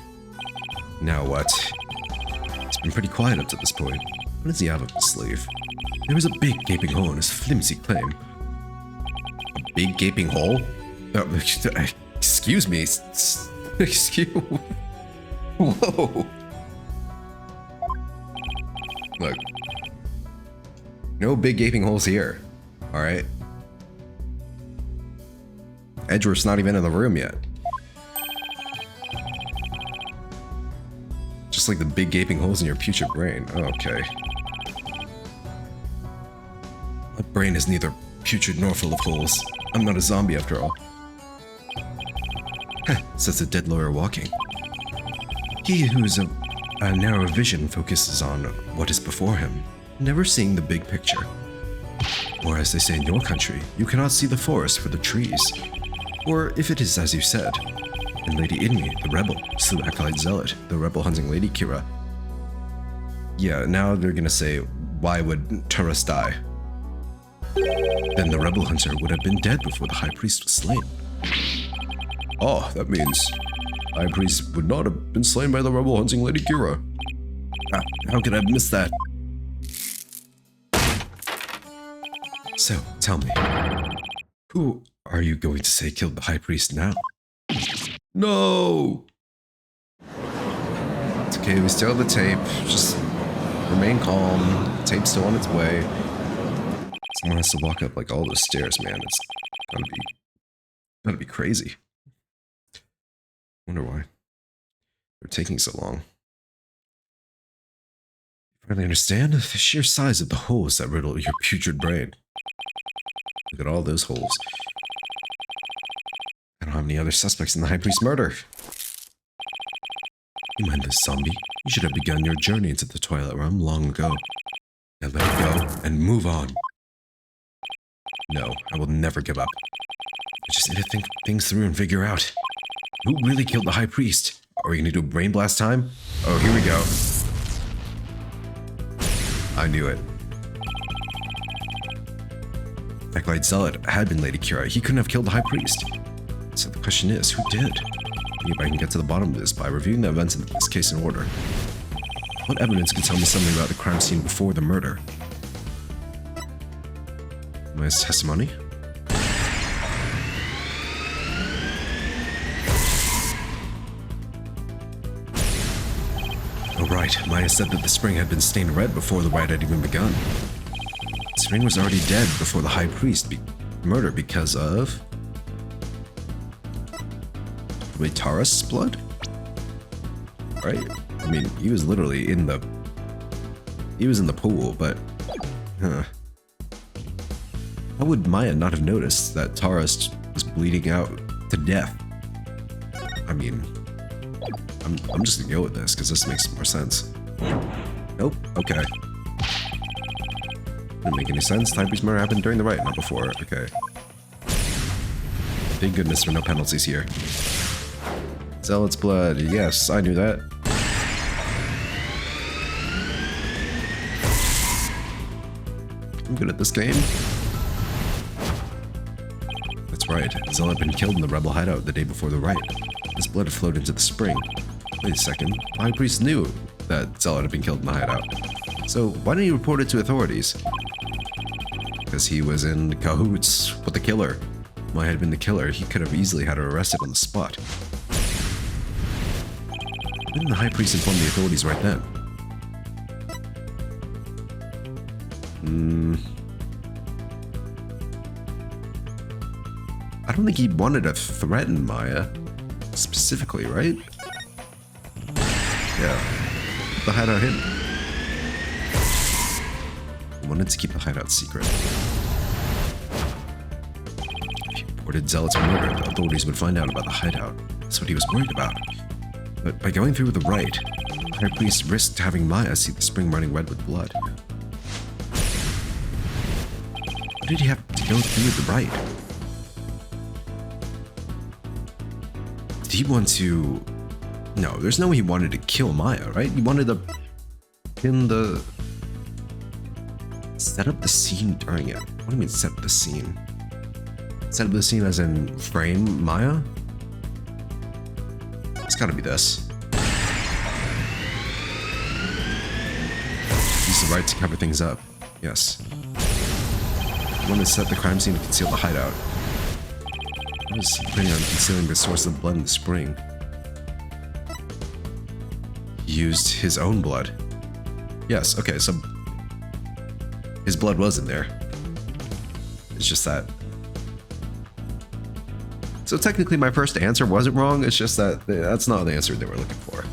Now what? It's been pretty quiet up to this point. What does he have up his sleeve? There was a big gaping hole in his flimsy claim. A big gaping hole? Excuse me. Excuse. Whoa. Look. No big gaping holes here. Alright? Edgeworth's not even in the room yet. Just like the big gaping holes in your putrid brain. Okay. My brain is neither putrid nor full of holes. I'm not a zombie after all. Says the dead lawyer walking. He whose a narrow vision focuses on what is before him, never seeing the big picture. Or as they say in your country, you cannot see the forest for the trees. Or if it is as you said, and Lady Inmi, the rebel, slew Acolyte Zealot, the rebel hunting Lady Kira. Yeah, now they're gonna say, why would Taurus die? Then the rebel hunter would have been dead before the high priest was slain. Oh, that means High Priest would not have been slain by the rebel hunting Lady Kira. How could I have missed that? So, tell me, who are you going to say killed the high priest now? No! It's okay, we still have the tape. Just remain calm. The tape's still on its way. Someone has to walk up like all those stairs, man. It's gotta be crazy. Wonder why they're taking so long. You really understand the sheer size of the holes that riddle your putrid brain. Look at all those holes. I don't have any other suspects in the high priest murder. You mind this, zombie? You should have begun your journey into the Twilight Realm long ago. Now let it go and move on. No, I will never give up. I just need to think things through and figure out who really killed the high priest. Are we gonna do brain blast time? Oh, here we go. I knew it. Acolyte Zealot had been Lady Kira. He couldn't have killed the high priest. So the question is, who did? Maybe I can get to the bottom of this by reviewing the events in this case in order. What evidence can tell me something about the crime scene before the murder? Maya's testimony? Oh right, Maya said that the spring had been stained red before the rite had even begun. The spring was already dead before the high priest murdered because of... Wait, Taurus' blood? Right? I mean, he was literally in the... He was in the pool, but... Huh. How would Maya not have noticed that Taurus was bleeding out to death? I mean... I'm just gonna go with this, because this makes more sense. Nope, okay. Didn't make any sense. High priest murder happened during the rite, not before. Okay. Thank goodness for no penalties here. Zealot's blood. Yes, I knew that. I'm good at this game. That's right. Zealot had been killed in the rebel hideout the day before the rite. His blood had flowed into the spring. Wait a second. The high priest knew that Zealot had been killed in the hideout. So why didn't he report it to authorities? Because he was in cahoots with the killer. If Maya had been the killer, he could have easily had her arrested on the spot. Why didn't the high priest inform the authorities right then? I don't think he wanted to threaten Maya specifically, right? Yeah. The hideout hidden. wanted to keep the hideout secret. If he reported Zealot's murder, the authorities would find out about the hideout. That's what he was worried about. But by going through with the Wright, the High Priest risked having Maya see the spring running red with blood. Why did he have to go through with the Wright? Did he want to... No, there's no way he wanted to kill Maya, right? He wanted to pin the... Set up the scene during it. What do you mean set up the scene? Set up the scene as in frame Maya? It's gotta be this. Use the Right to cover things up. Yes. He wanted to set the crime scene to conceal the hideout. How was he planning on concealing the source of blood in the spring? He used his own blood. Yes, okay, so his blood was in there. It's just that. So technically my first answer wasn't wrong, it's just that that's not the answer they were looking for.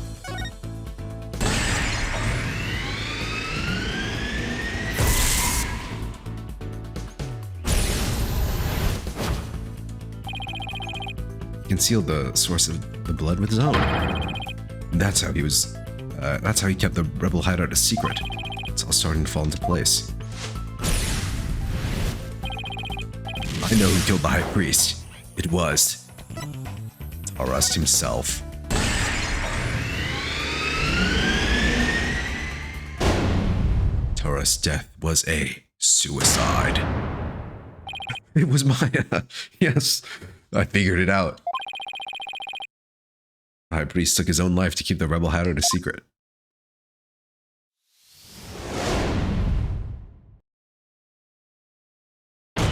Concealed the source of the blood with his own. That's how he was. That's how he kept the rebel hideout a secret. It's all starting to fall into place. I know who killed the High Priest. It was Taurus himself. Taurus' death was a suicide. It was Maya. Yes, I figured it out. The High Priest took his own life to keep the rebel hideout a secret. The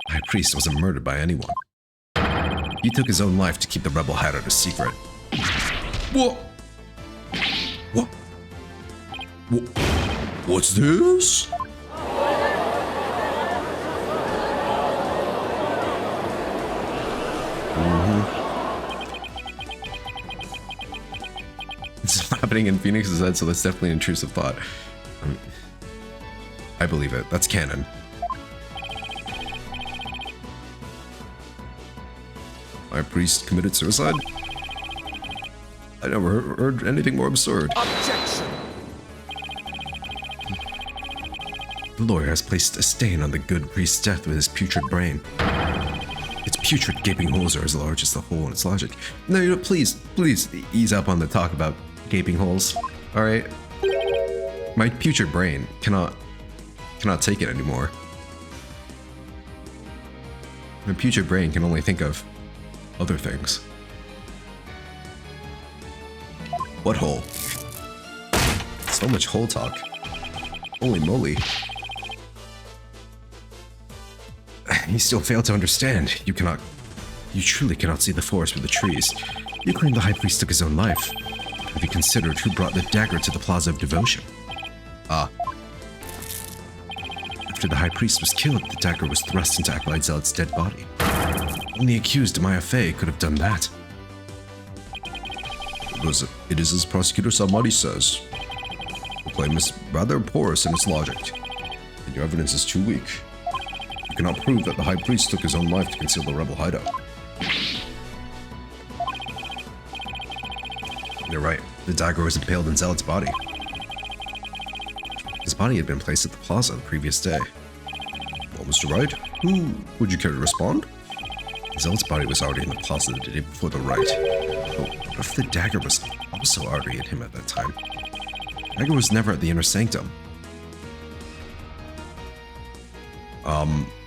High Priest wasn't murdered by anyone. He took his own life to keep the rebel hideout a secret. What? What? What's this? It's happening in Phoenix's head, so that's definitely an intrusive thought. I believe it. That's canon. My priest committed suicide? I never heard anything more absurd. Objection! The lawyer has placed a stain on the good priest's death with his putrid brain. Its putrid gaping holes are as large as the hole in its logic. No, please ease up on the talk about gaping holes. Alright? My putrid brain cannot take it anymore. My putrid brain can only think of other things. What hole? So much hole talk. Holy moly. You still fail to understand. You truly cannot see the forest for the trees. You claim the High Priest took his own life. Have you considered who brought the dagger to the Plaza of Devotion? Ah. After the High Priest was killed, the dagger was thrust into Acolyte Zealot's dead body. Only accused Maya Fey could have done that. It is as Prosecutor Samari says. The claim is rather porous in its logic, and your evidence is too weak. You cannot prove that the High Priest took his own life to conceal the rebel hideout. You're right. The dagger was impaled in Zealot's body. His body had been placed at the plaza the previous day. Well, Mr. Wright, who would you care to respond? Zealot's body was already in the plaza the day before the Wright. But what if the dagger was also already in him at that time? The dagger was never at the inner sanctum.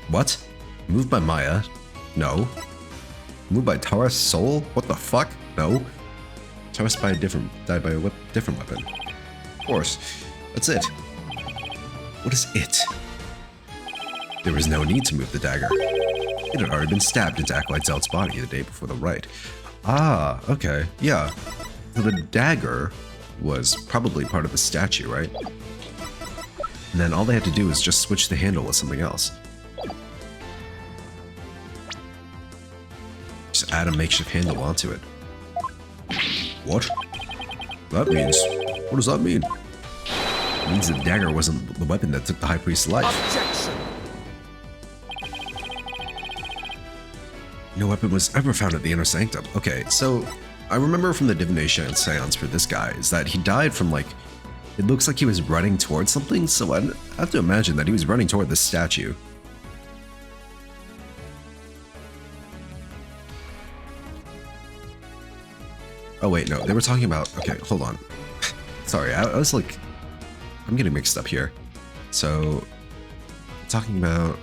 What? Moved by Maya? No. Moved by Taurus' soul? What the fuck? No. Taurus died by a different weapon. Of course. That's it. What is it? There was no need to move the dagger. It had already been stabbed into Acolyte Zealot's body the day before the Wright. Ah, okay, yeah. So the dagger was probably part of the statue, right? And then all they had to do was just switch the handle with something else. Just add a makeshift handle onto it. What? That means... What does that mean? It means the dagger wasn't the weapon that took the High Priest's life. Objection! No weapon was ever found at the Inner Sanctum. Okay, so I remember from the divination and seance for this guy is that he died from like, it looks like he was running towards something, so I have to imagine that he was running toward this statue. Oh wait, no, they were talking about, okay, hold on. Sorry, I was like, I'm getting mixed up here. So, talking about...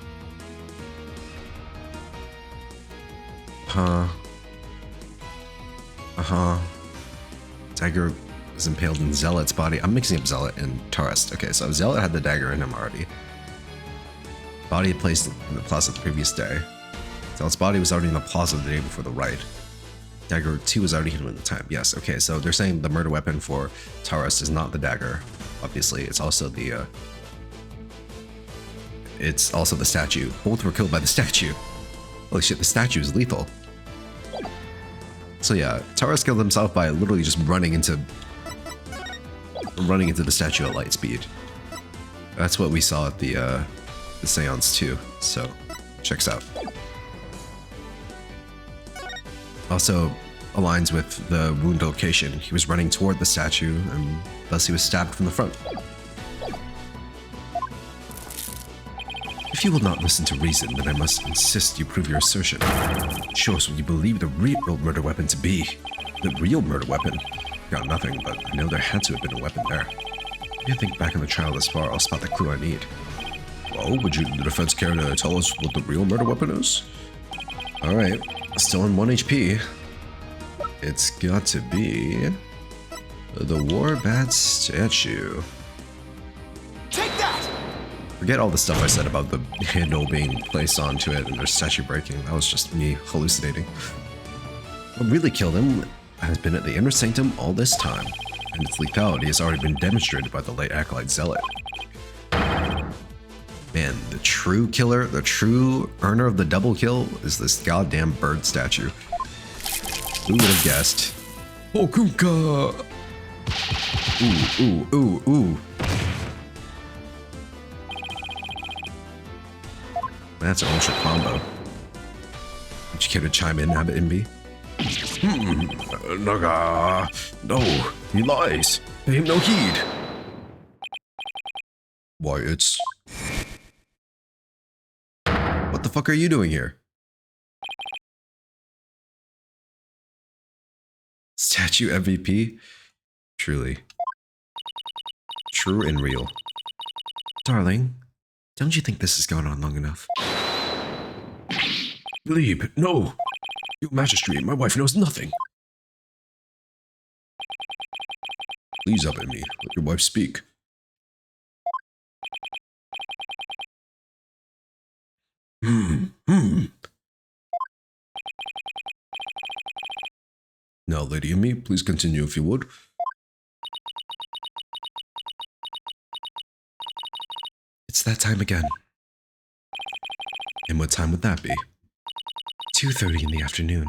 Dagger was impaled in Zealot's body. I'm mixing up Zealot and Taurus. Okay, so Zealot had the dagger in him already. Body placed in the plaza the previous day. Zealot's body was already in the plaza the day before the Wright. Dagger 2 was already hidden at the time. Yes, okay, so they're saying the murder weapon for Taurus is not the dagger. Obviously, it's also the statue. Both were killed by the statue. Holy shit, the statue is lethal. So yeah, Taurus killed himself by literally just running into the statue at light speed. That's what we saw at the seance too. So, checks out. Also aligns with the wound location. He was running toward the statue, and thus he was stabbed from the front. If you will not listen to reason, then I must insist you prove your assertion. Show us what you believe the real murder weapon to be. The real murder weapon? Got nothing, but I know there had to have been a weapon there. If you think back on the trial this far, I'll spot the clue I need. Well, would you, the defense care to tell us what the real murder weapon is? Alright, still on 1 HP. It's got to be the Warbad statue. Take that! Forget all the stuff I said about the handle being placed onto it and their statue breaking. That was just me hallucinating. What really killed him has been at the Inner Sanctum all this time, and its lethality has already been demonstrated by the late Acolyte Zealot. Man, the true killer, the true earner of the double kill is this goddamn bird statue. Who would have guessed? Hokuka! Ooh. That's an ultra combo. Would you care to chime in, Abbott Imbi? Naga. No, he lies. Pay him no heed. Why, it's... What the fuck are you doing here? Statue MVP? Truly. True and real. Darling, don't you think this has gone on long enough? Glebe, no. Your Majesty, my wife knows nothing. Please up at me. Let your wife speak. Now, Lady Amy, please continue if you would. It's that time again. And what time would that be? 2:30 in the afternoon.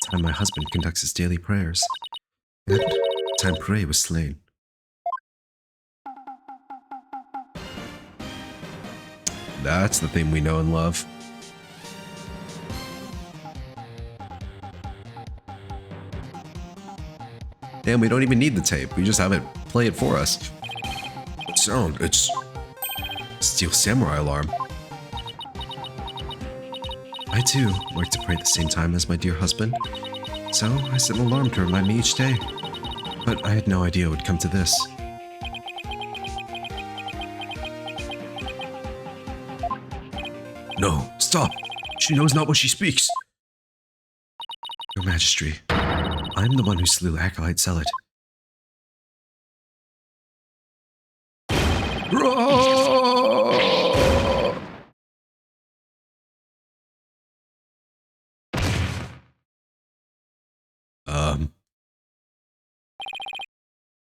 Time my husband conducts his daily prayers. And time Prey was slain. That's the thing we know and love. Damn, we don't even need the tape. We just have it play it for us. What sound? It's... Steel Samurai alarm. I too like to pray at the same time as my dear husband, so I set an alarm to remind me each day. But I had no idea it would come to this. No, stop! She knows not what she speaks. Your Majesty, I'm the one who slew Acolyte Zealot.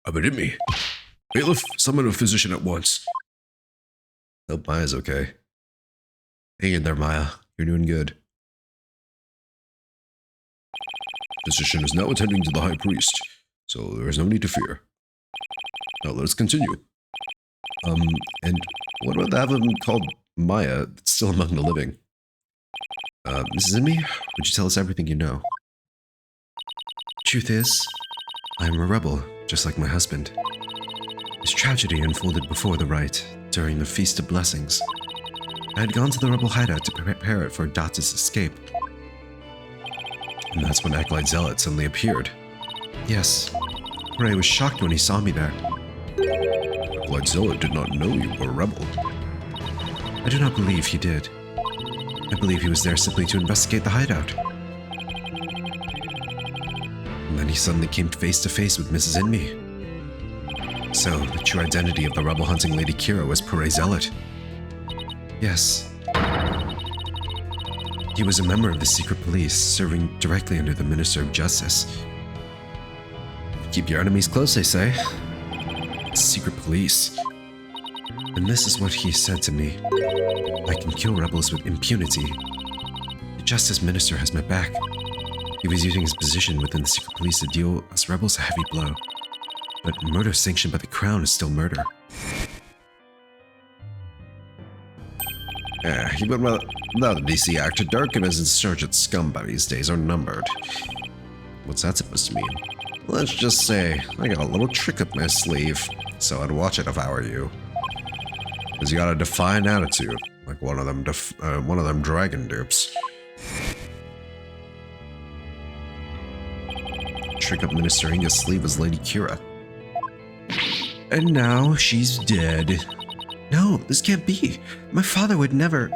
Abadimi. Bailiff, summon a physician at once. Hope Maya's okay. Hang in there, Maya. You're doing good. Physician is now attending to the High Priest, so there is no need to fear. Now let us continue. And what about that of him called Maya, that's still among the living? Mrs. Inmi, would you tell us everything you know? Truth is, I am a rebel, just like my husband. This tragedy unfolded before the Wright, during the Feast of Blessings. I had gone to the rebel hideout to prepare it for Dot's escape. And that's when Acolyte Zealot suddenly appeared. Yes, Ray was shocked when he saw me there. Acolyte Zealot did not know you were a rebel. I do not believe he did. I believe he was there simply to investigate the hideout. And then he suddenly came face to face with Mrs. Inmi. So, the true identity of the rebel hunting Lady Kira was Pere Zealot. Yes. He was a member of the secret police, serving directly under the Minister of Justice. Keep your enemies close, they say. Secret police. And this is what he said to me. I can kill rebels with impunity. The Justice Minister has my back. He was using his position within the secret police to deal us rebels a heavy blow. But murder sanctioned by the Crown is still murder. Even without the DC Act, Dark and his insurgent scumbags days are numbered. What's that supposed to mean? Let's just say I got a little trick up my sleeve, so I'd watch it if I were you. Cause you got a defiant attitude, like one of them dragon dupes. Trick up Minister Inga's sleeve as Lady Kira. And now she's dead. No, this can't be. My father would never.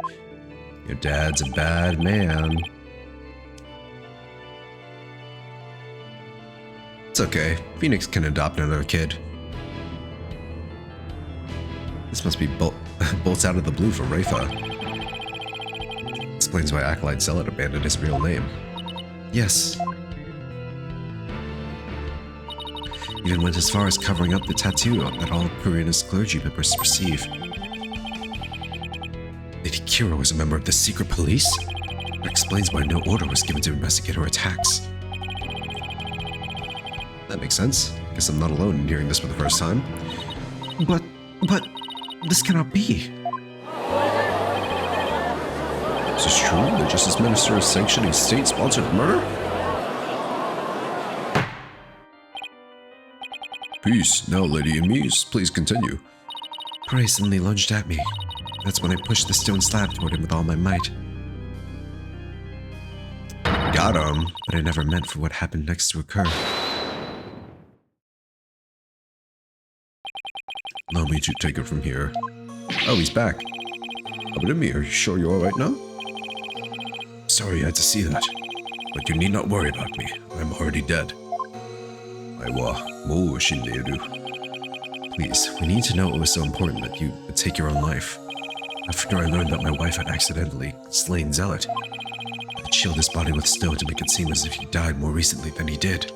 Your dad's a bad man. It's okay. Phoenix can adopt another kid. This must be bolts out of the blue for Rafa. Explains why Acolyte Zealot abandoned his real name. Yes. Even went as far as covering up the tattoo that all Purina's clergy members receive. Lady Kira was a member of the secret police? That explains why no order was given to investigate her attacks. That makes sense. Guess I'm not alone in hearing this for the first time. But, this cannot be. Is this true? The Justice Minister is sanctioning state-sponsored murder? Peace. Now, Lady Amise, please continue. Prey suddenly lunged at me. That's when I pushed the stone slab toward him with all my might. Got him. But I never meant for what happened next to occur. Allow me to take it from here. Oh, he's back. Abadimi, are you sure you're alright now? Sorry I had to see that, but you need not worry about me. I'm already dead. Please, we need to know what was so important that you would take your own life. After I learned that my wife had accidentally slain Zealot, I chilled his body with snow to make it seem as if he died more recently than he did.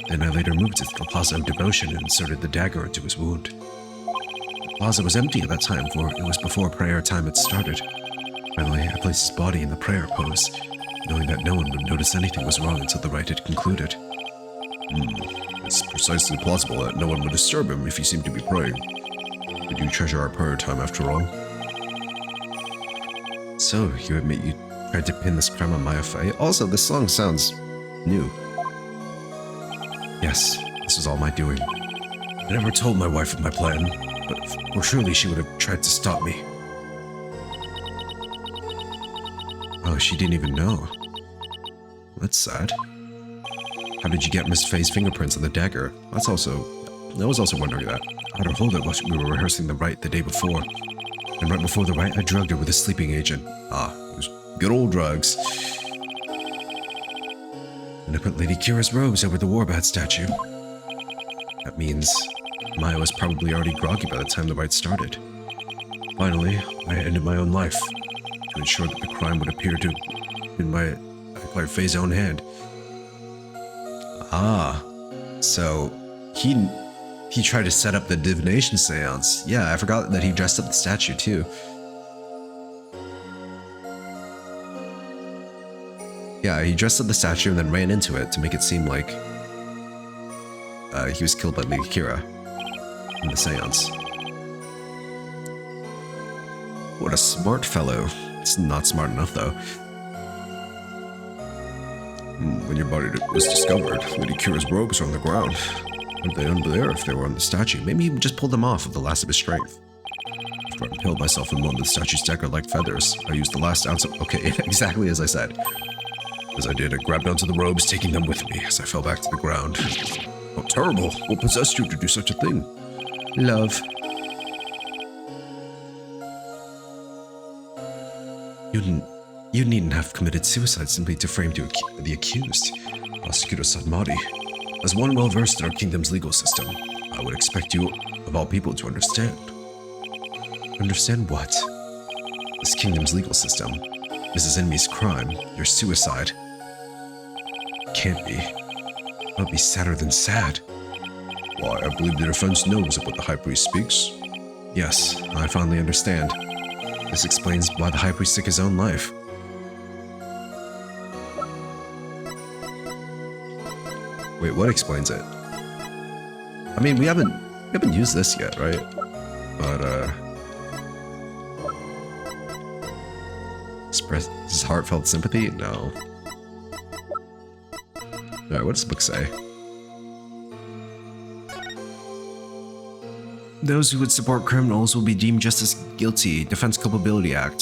Then I later moved it to the Plaza of Devotion and inserted the dagger into his wound. The plaza was empty at that time, for it was before prayer time had started. Finally, I placed his body in the prayer pose, knowing that no one would notice anything was wrong until the rite had concluded. It's precisely plausible that no one would disturb him if he seemed to be praying. We do treasure our prayer time after all. So, you admit you tried to pin this crime on Maya Fey? Also, this song sounds new. Yes, this was all my doing. I never told my wife of my plan, but surely she would have tried to stop me. Oh, she didn't even know. That's sad. How did you get Miss Faye's fingerprints on the dagger? I was also wondering that. I had her hold it while we were rehearsing the rite the day before. And right before the rite, I drugged her with a sleeping agent. It was good old drugs. And I put Lady Kira's robes over the Warbat statue. That means Maya was probably already groggy by the time the rite started. Finally, I ended my own life to ensure that the crime would appear to in my Acolyte Faye's own hand. So he tried to set up the divination seance. Yeah, I forgot that he dressed up the statue too. Yeah, he dressed up the statue and then ran into it to make it seem like he was killed by Lady Kira in the seance. What a smart fellow. It's not smart enough, though. When your body was discovered, Lady Kira's robes were on the ground. Weren't they under there if they were on the statue? Maybe he just pulled them off with the last of his strength. After I impaled myself in one of the statue's dagger-like feathers, I used the last ounce of... Okay, exactly as I said. As I did, I grabbed onto the robes, taking them with me as I fell back to the ground. Oh, terrible! What possessed you to do such a thing? Love. You needn't have committed suicide simply to frame the accused. Prosecutor Sadmati, as one well-versed in our kingdom's legal system, I would expect you, of all people, to understand. Understand what? This kingdom's legal system. Mrs. Enmy's crime, your suicide. Can't be. That would be sadder than sad. Why, I believe the defense knows of what the High Priest speaks. Yes, I finally understand. This explains why the High Priest took his own life. Wait, what explains it? I mean, we haven't used this yet, right? But, express his heartfelt sympathy? No. Alright, what does the book say? Those who would support criminals will be deemed just as guilty. Defense Culpability Act.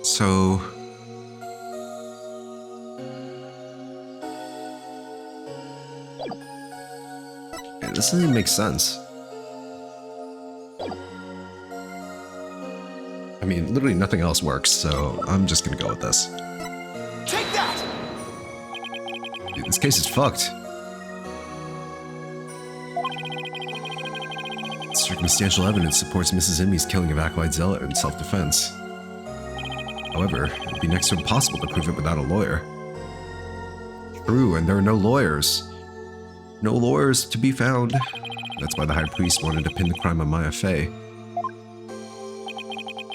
So... yeah, this doesn't even make sense. I mean, literally nothing else works, so I'm just gonna go with this. Take that! Dude, this case is fucked. Circumstantial evidence supports Mrs. Enmy's killing of Acolyte Zealot in self-defense. However, it would be next to impossible to prove it without a lawyer. True, and there are no lawyers. No lawyers to be found. That's why the High Priest wanted to pin the crime on Maya Fey.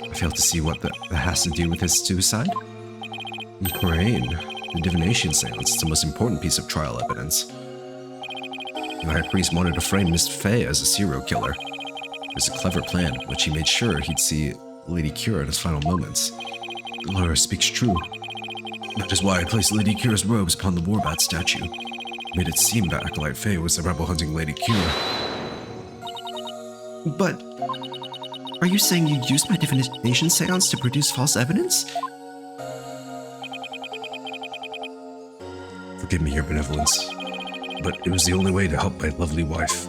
I fail to see what that has to do with his suicide. In Coraine, the divination seance is the most important piece of trial evidence. The High Priest wanted to frame Miss Fey as a serial killer. It was a clever plan, which he made sure he'd see Lady Kira in his final moments. The lawyer speaks true. That is why I placed Lady Kira's robes upon the Warbat statue. Made it seem that Acolyte Fey was the rebel-hunting Lady Kira. But... are you saying you used my divination seance to produce false evidence? Forgive me, Your Benevolence, but it was the only way to help my lovely wife.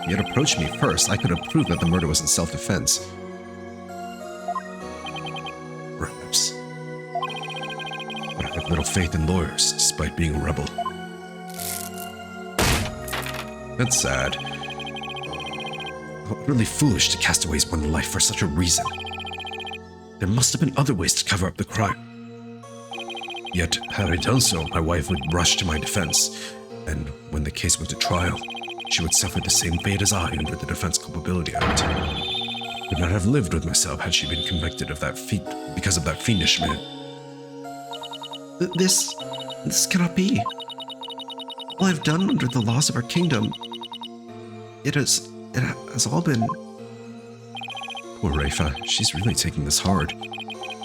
You had approached me first. I could have proved that the murder was in self-defense. Perhaps. But I have little faith in lawyers, despite being a rebel. That's sad. Utterly foolish to cast away one's life for such a reason. There must have been other ways to cover up the crime. Yet, had I done so, my wife would rush to my defense, and when the case went to trial, she would suffer the same fate as I under the Defense Culpability Act. I could not have lived with myself had she been convicted of that because of that fiendish man. This cannot be. All I've done under the laws of our kingdom, it has all been... Poor Rafa, she's really taking this hard,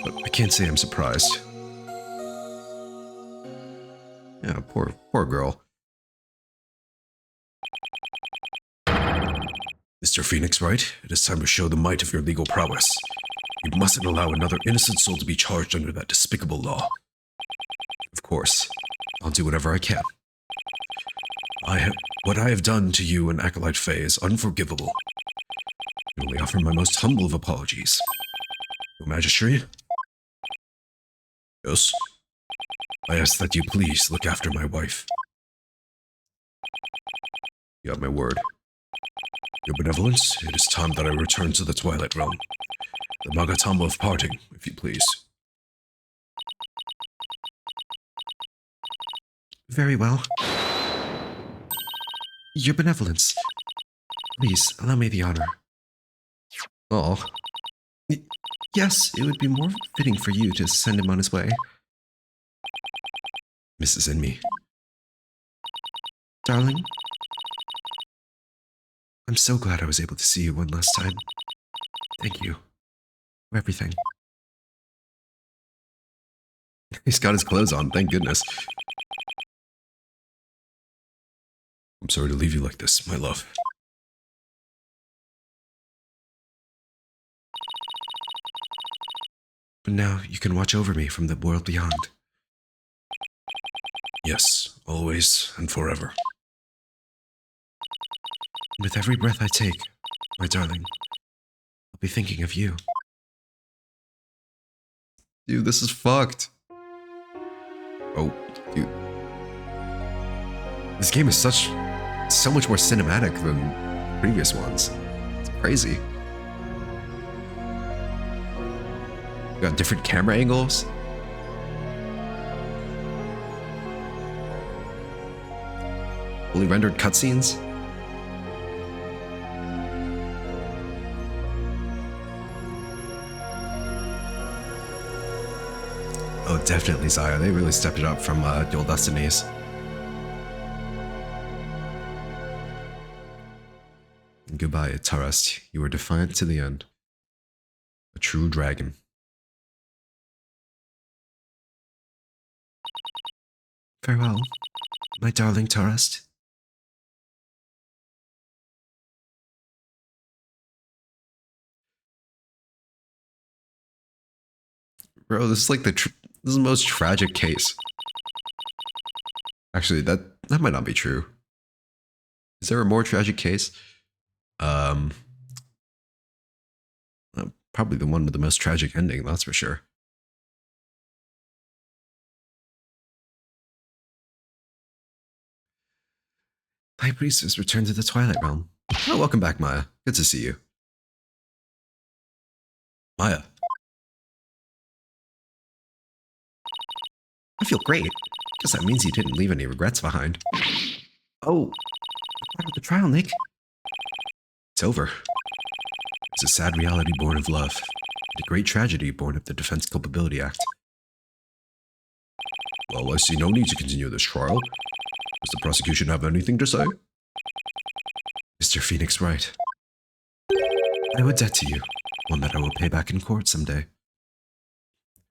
but I can't say I'm surprised. Yeah, poor girl. Mr. Phoenix, Wright, it is time to show the might of your legal prowess. You mustn't allow another innocent soul to be charged under that despicable law. Of course, I'll do whatever I can. What I have done to you and Acolyte Fey is unforgivable. I only offer my most humble of apologies. Your Majesty? Yes? I ask that you please look after my wife. You have my word. Your Benevolence, it is time that I return to the Twilight Realm. The Magatama of Parting, if you please. Very well. Your Benevolence. Please, allow me the honor. Oh. Yes, it would be more fitting for you to send him on his way. Mrs. Enmy. Darling, I'm so glad I was able to see you one last time. Thank you for everything. He's got his clothes on, thank goodness. I'm sorry to leave you like this, my love. But now you can watch over me from the world beyond. Yes, always and forever. With every breath I take, my darling, I'll be thinking of you. Dude, this is fucked. Oh, dude. This game is so much more cinematic than previous ones. It's crazy. You got different camera angles. Fully rendered cutscenes. Oh, definitely, Zaya. They really stepped it up from the old Destinies. Goodbye, Tarast. You were defiant to the end. A true dragon. Farewell, my darling Tarast. Bro, this is like this is the most tragic case. Actually, that might not be true. Is there a more tragic case? Probably the one with the most tragic ending, that's for sure. High Priestess returned to the Twilight Realm. Oh, welcome back, Maya. Good to see you. Maya. I feel great. Guess that means you didn't leave any regrets behind. Oh, what about the trial, Nick? It's over. It's a sad reality born of love, and a great tragedy born of the Defense Culpability Act. Well, I see no need to continue this trial. Does the prosecution have anything to say? Mr. Phoenix Wright, I owe a debt to you, one that I will pay back in court someday.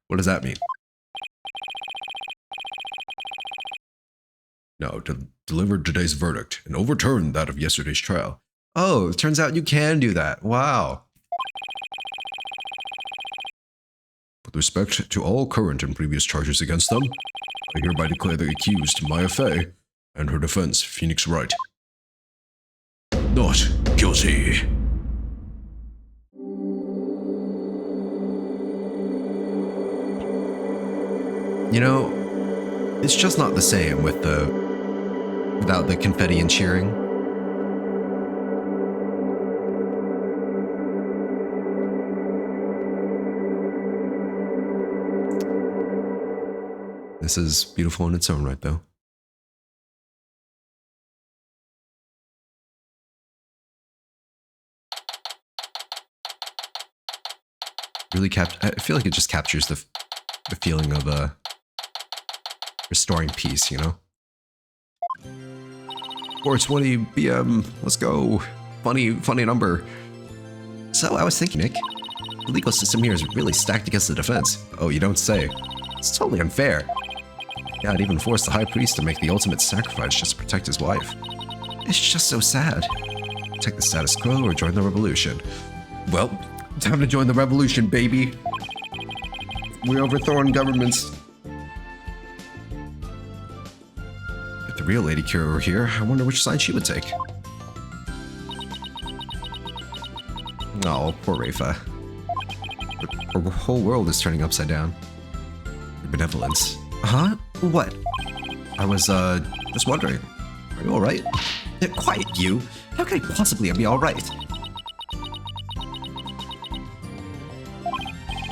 What does that mean? Now, to deliver today's verdict and overturn that of yesterday's trial. Oh, it turns out you can do that. Wow. With respect to all current and previous charges against them, I hereby declare the accused Maya Fey and her defense, Phoenix Wright, not guilty. You know, it's just not the same without the confetti and cheering. This is beautiful in its own right, though. Really I feel like it just captures the feeling of restoring peace, you know? 4:20 p.m. Let's go. Funny number. So I was thinking, Nick, the legal system here is really stacked against the defense. Oh, you don't say. It's totally unfair. Yeah, it even forced the High Priest to make the ultimate sacrifice just to protect his wife. It's just so sad. Protect the status quo or join the revolution. Well, time to join the revolution, baby. We're overthrowing governments. If the real Lady Kira were here, I wonder which side she would take. Oh, poor Rafa. Her whole world is turning upside down. Your benevolence. Huh? What? I was, just wondering. Are you alright? Quiet, you! How could I possibly be alright?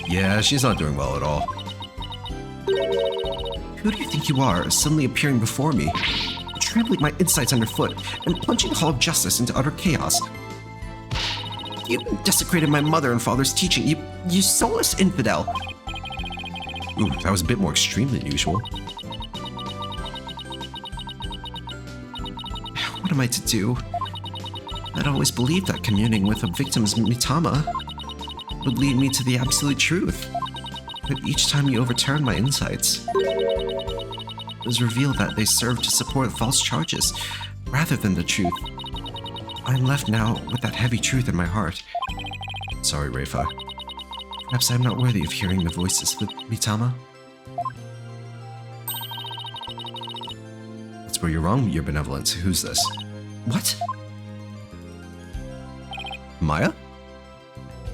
Yeah, she's not doing well at all. Who do you think you are, suddenly appearing before me, trampling my insides underfoot, and plunging the Hall of Justice into utter chaos? You desecrated my mother and father's teaching. You soulless infidel. Ooh, that was a bit more extreme than usual. What am I to do? I'd always believed that communing with a victim's mitama would lead me to the absolute truth. But each time you overturned my insights, it was revealed that they served to support false charges rather than the truth. I'm left now with that heavy truth in my heart. Sorry, Reifa. Perhaps I'm not worthy of hearing the voices of the mitama. That's where you're wrong, your benevolence. Who's this? What? Maya?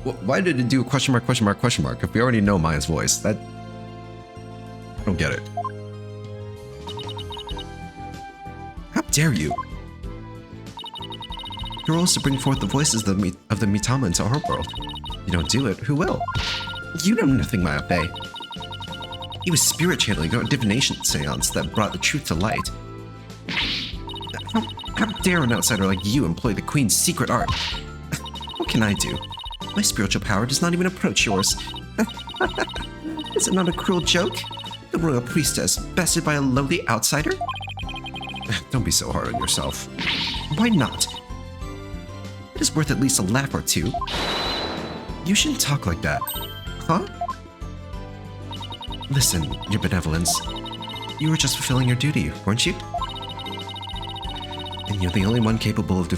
Why did it do a question mark, question mark, question mark if we already know Maya's voice? That... I don't get it. How dare you? Your role is to bring forth the voices of the mitama into our world. You don't do it, who will? You know nothing, Maya Fei. He was spirit channeling a divination seance that brought the truth to light. How dare an outsider like you employ the Queen's secret art? What can I do? My spiritual power does not even approach yours. Is it not a cruel joke? The royal priestess, bested by a lowly outsider? Don't be so hard on yourself. Why not? It is worth at least a laugh or two. You shouldn't talk like that. Huh? Listen, your benevolence. You were just fulfilling your duty, weren't you? And you're the only one capable of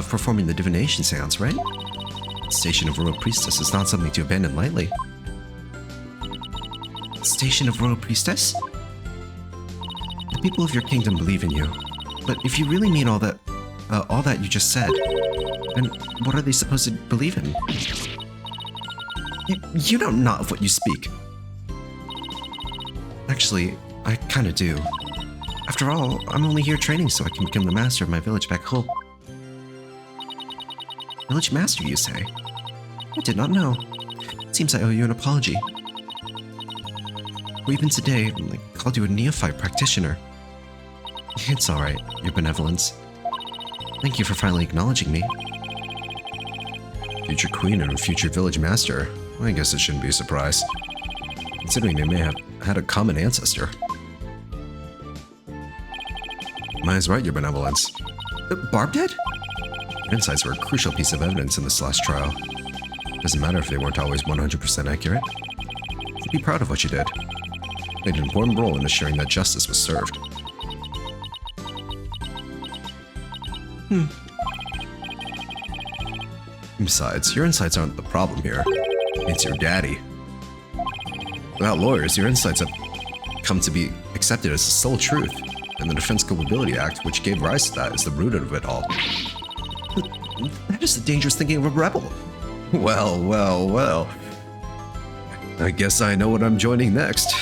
performing the divination seance, right? The station of Royal Priestess is not something to abandon lightly. Station of Royal Priestess? The people of your kingdom believe in you. But if you really mean all that you just said, then what are they supposed to believe in? You know not of what you speak. Actually, I kinda do. After all, I'm only here training so I can become the master of my village back home. Village master, you say? I did not know. Seems I owe you an apology. Or even today, I called you a neophyte practitioner. It's alright, your benevolence. Thank you for finally acknowledging me. Future queen and future village master. I guess it shouldn't be a surprise, considering they may have had a common ancestor. Maya's right, your benevolence. Barb dead? Your insights were a crucial piece of evidence in this last trial. Doesn't matter if they weren't always 100% accurate. You should be proud of what you did. Played an important role in assuring that justice was served. Besides, your insights aren't the problem here. It's your daddy. Without lawyers, your insights have come to be accepted as the sole truth, and the Defense Culpability Act, which gave rise to that, is the root of it all. That is the dangerous thinking of a rebel. Well, well, well. I guess I know what I'm joining next.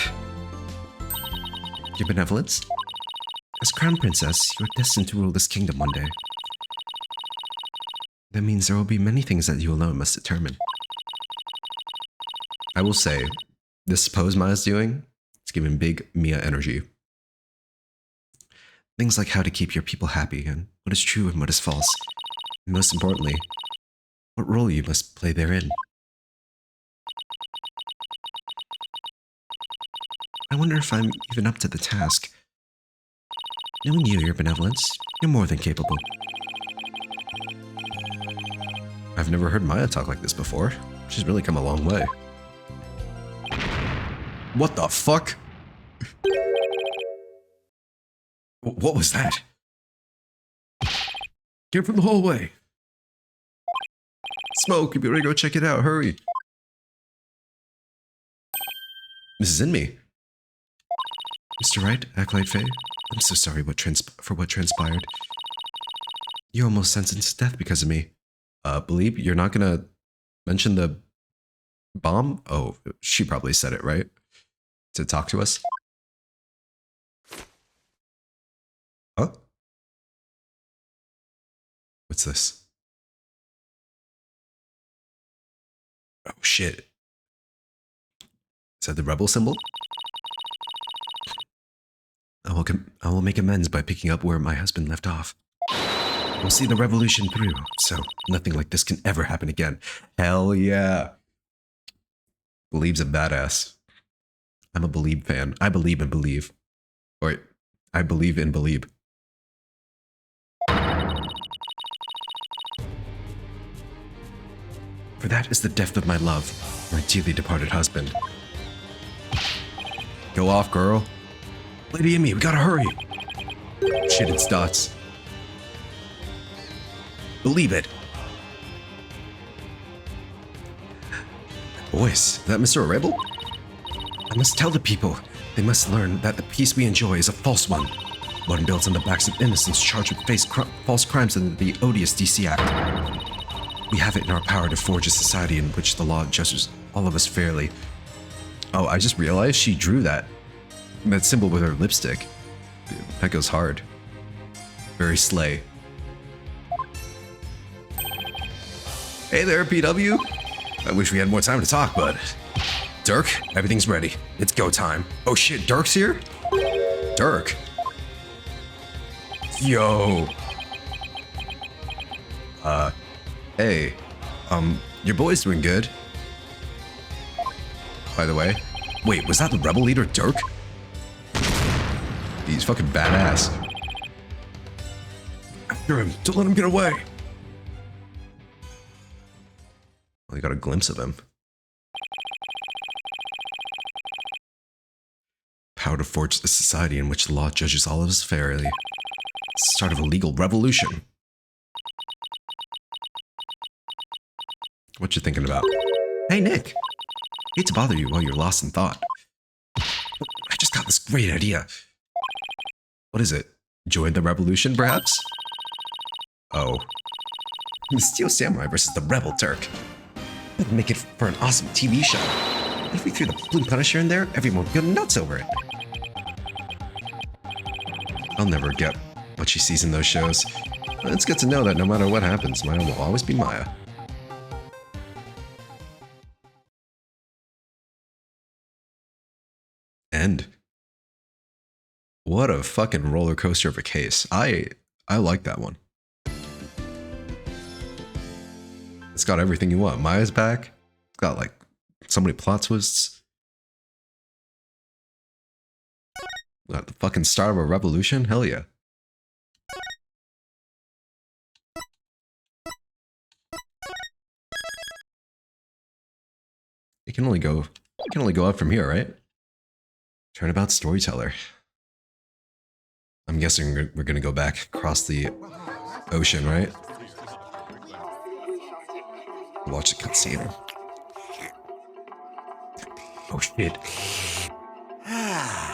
Your benevolence? As Crown Princess, you are destined to rule this kingdom one day. That means there will be many things that you alone must determine. I will say, this pose Maya's doing, it's giving big Mia energy. Things like how to keep your people happy, and what is true and what is false. And most importantly, what role you must play therein. I wonder if I'm even up to the task. Knowing you, your benevolence, you're more than capable. I've never heard Maya talk like this before. She's really come a long way. What the fuck? What was that? Came from the hallway. Smoke, if you're ready to go check it out, hurry. Mrs. Inme. Mr. Wright, Acolyte Faye, I'm so sorry for what transpired. You almost sentenced to death because of me. Believe you're not gonna mention the bomb? Oh, she probably said it, right? To talk to us? Huh? What's this? Oh shit. Is that the rebel symbol? I will make amends by picking up where my husband left off. We'll see the revolution through, so nothing like this can ever happen again. Hell yeah. Believe's a badass. I'm a Believe fan. I believe in Believe. Or, I believe in Believe. For that is the death of my love, my dearly departed husband. Go off, girl. Lady Amy, we gotta hurry. Shit, it's dots. Believe it. Voice, is that Mr. Rebel? I must tell the people. They must learn that the peace we enjoy is a false one. One built on the backs of innocents charged with false crimes under the odious DC Act. We have it in our power to forge a society in which the law judges all of us fairly. Oh, I just realized she drew that symbol with her lipstick. That goes hard. Very slay. Hey there, PW. I wish we had more time to talk, but... Dirk, everything's ready. It's go time. Oh shit, Dirk's here? Dirk. Yo. Hey. Your boy's doing good. By the way. Wait, was that the rebel leader, Dirk? He's fucking badass. After him. Don't let him get away. Well, you got a glimpse of him. Power to forge a society in which the law judges all of us fairly. Start of a legal revolution. What you thinking about? Hey, Nick. Hate to bother you while you're lost in thought. I just got this great idea. What is it? Join the revolution, perhaps? Oh. The Steel Samurai versus the Rebel Turk. That'd make it for an awesome TV show. If we threw the Blue Punisher in there, everyone would go nuts over it. I'll never get what she sees in those shows. It's good to know that no matter what happens, Maya will always be Maya. End. What a fucking roller coaster of a case. I like that one. It's got everything you want. Maya's back. It's got like so many plot twists. Got the fucking start of a revolution? Hell yeah. It can only go up from here, right? Turnabout storyteller. I'm guessing we're gonna go back across the ocean, right? Watch the cutscene. Oh shit.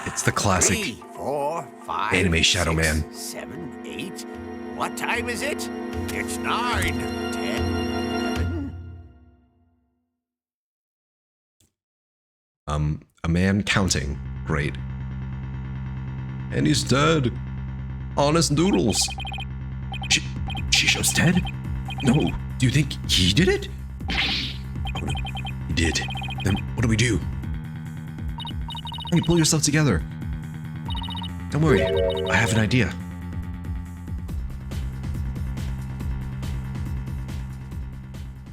It's the classic 3, 4, 5, anime Shadow 6, Man. 7, 8. What time is it? It's 9, 10, 11. A man counting. Great. And he's dead. Honest noodles. Shisho's dead? No. Do you think he did it? Oh no. He did. Then what do we do? Hey, pull yourself together. Don't worry. I have an idea.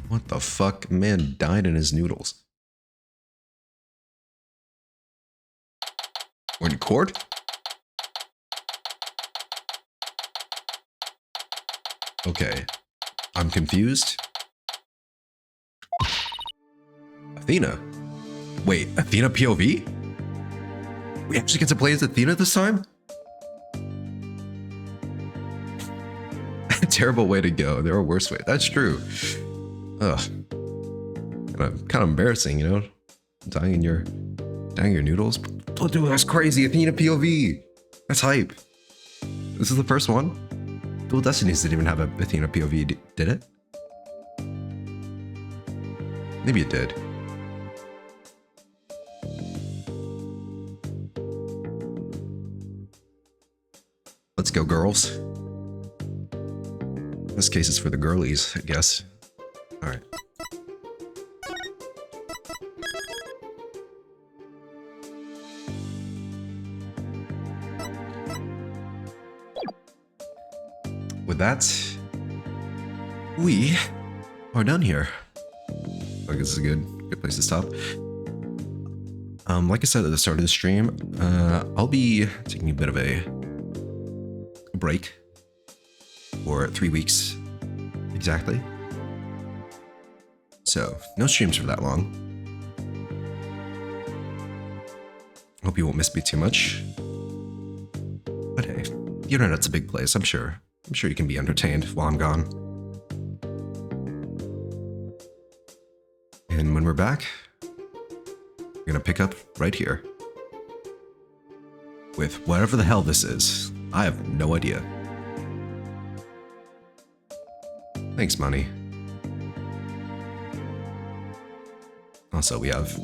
What the fuck? Man died in his noodles. We're in court? Okay. I'm confused. Athena? Wait, Athena POV? We actually get to play as Athena this time? Terrible way to go. There are worse ways. That's true. Ugh. Kind of embarrassing, you know? Dying in your noodles. Oh, dude, that's crazy. Athena POV. That's hype. This is the first one. Dual Destinies didn't even have a Athena POV, did it? Maybe it did. Let's go, girls. This case is for the girlies, I guess. Alright. With that, We are done here. I guess this is a good place to stop. Like I said at the start of the stream, I'll be taking a bit of a break for 3 weeks exactly. So, no streams for that long. Hope you won't miss me too much. But hey, the internet's a big place, I'm sure. I'm sure you can be entertained while I'm gone. And when we're back, we're gonna pick up right here. With whatever the hell this is. I have no idea. Thanks, money. Also, we have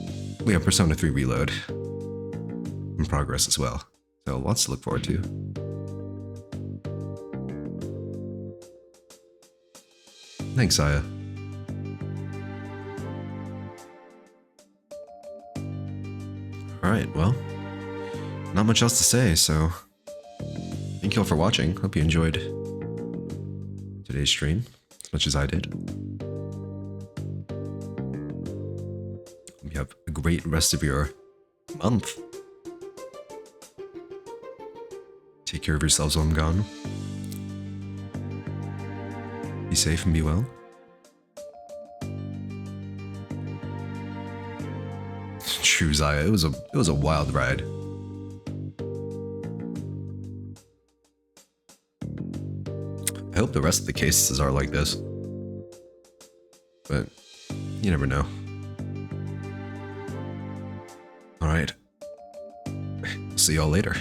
Persona 3 Reload in progress as well. So lots to look forward to. Thanks, Aya. Alright, well, not much else to say, so thank you all for watching. Hope you enjoyed today's stream as much as I did. Hope you have a great rest of your month. Take care of yourselves while I'm gone. Be safe and be well. True, Zaya. It was a wild ride. I hope the rest of the cases are like this. But you never know. Alright. See y'all later.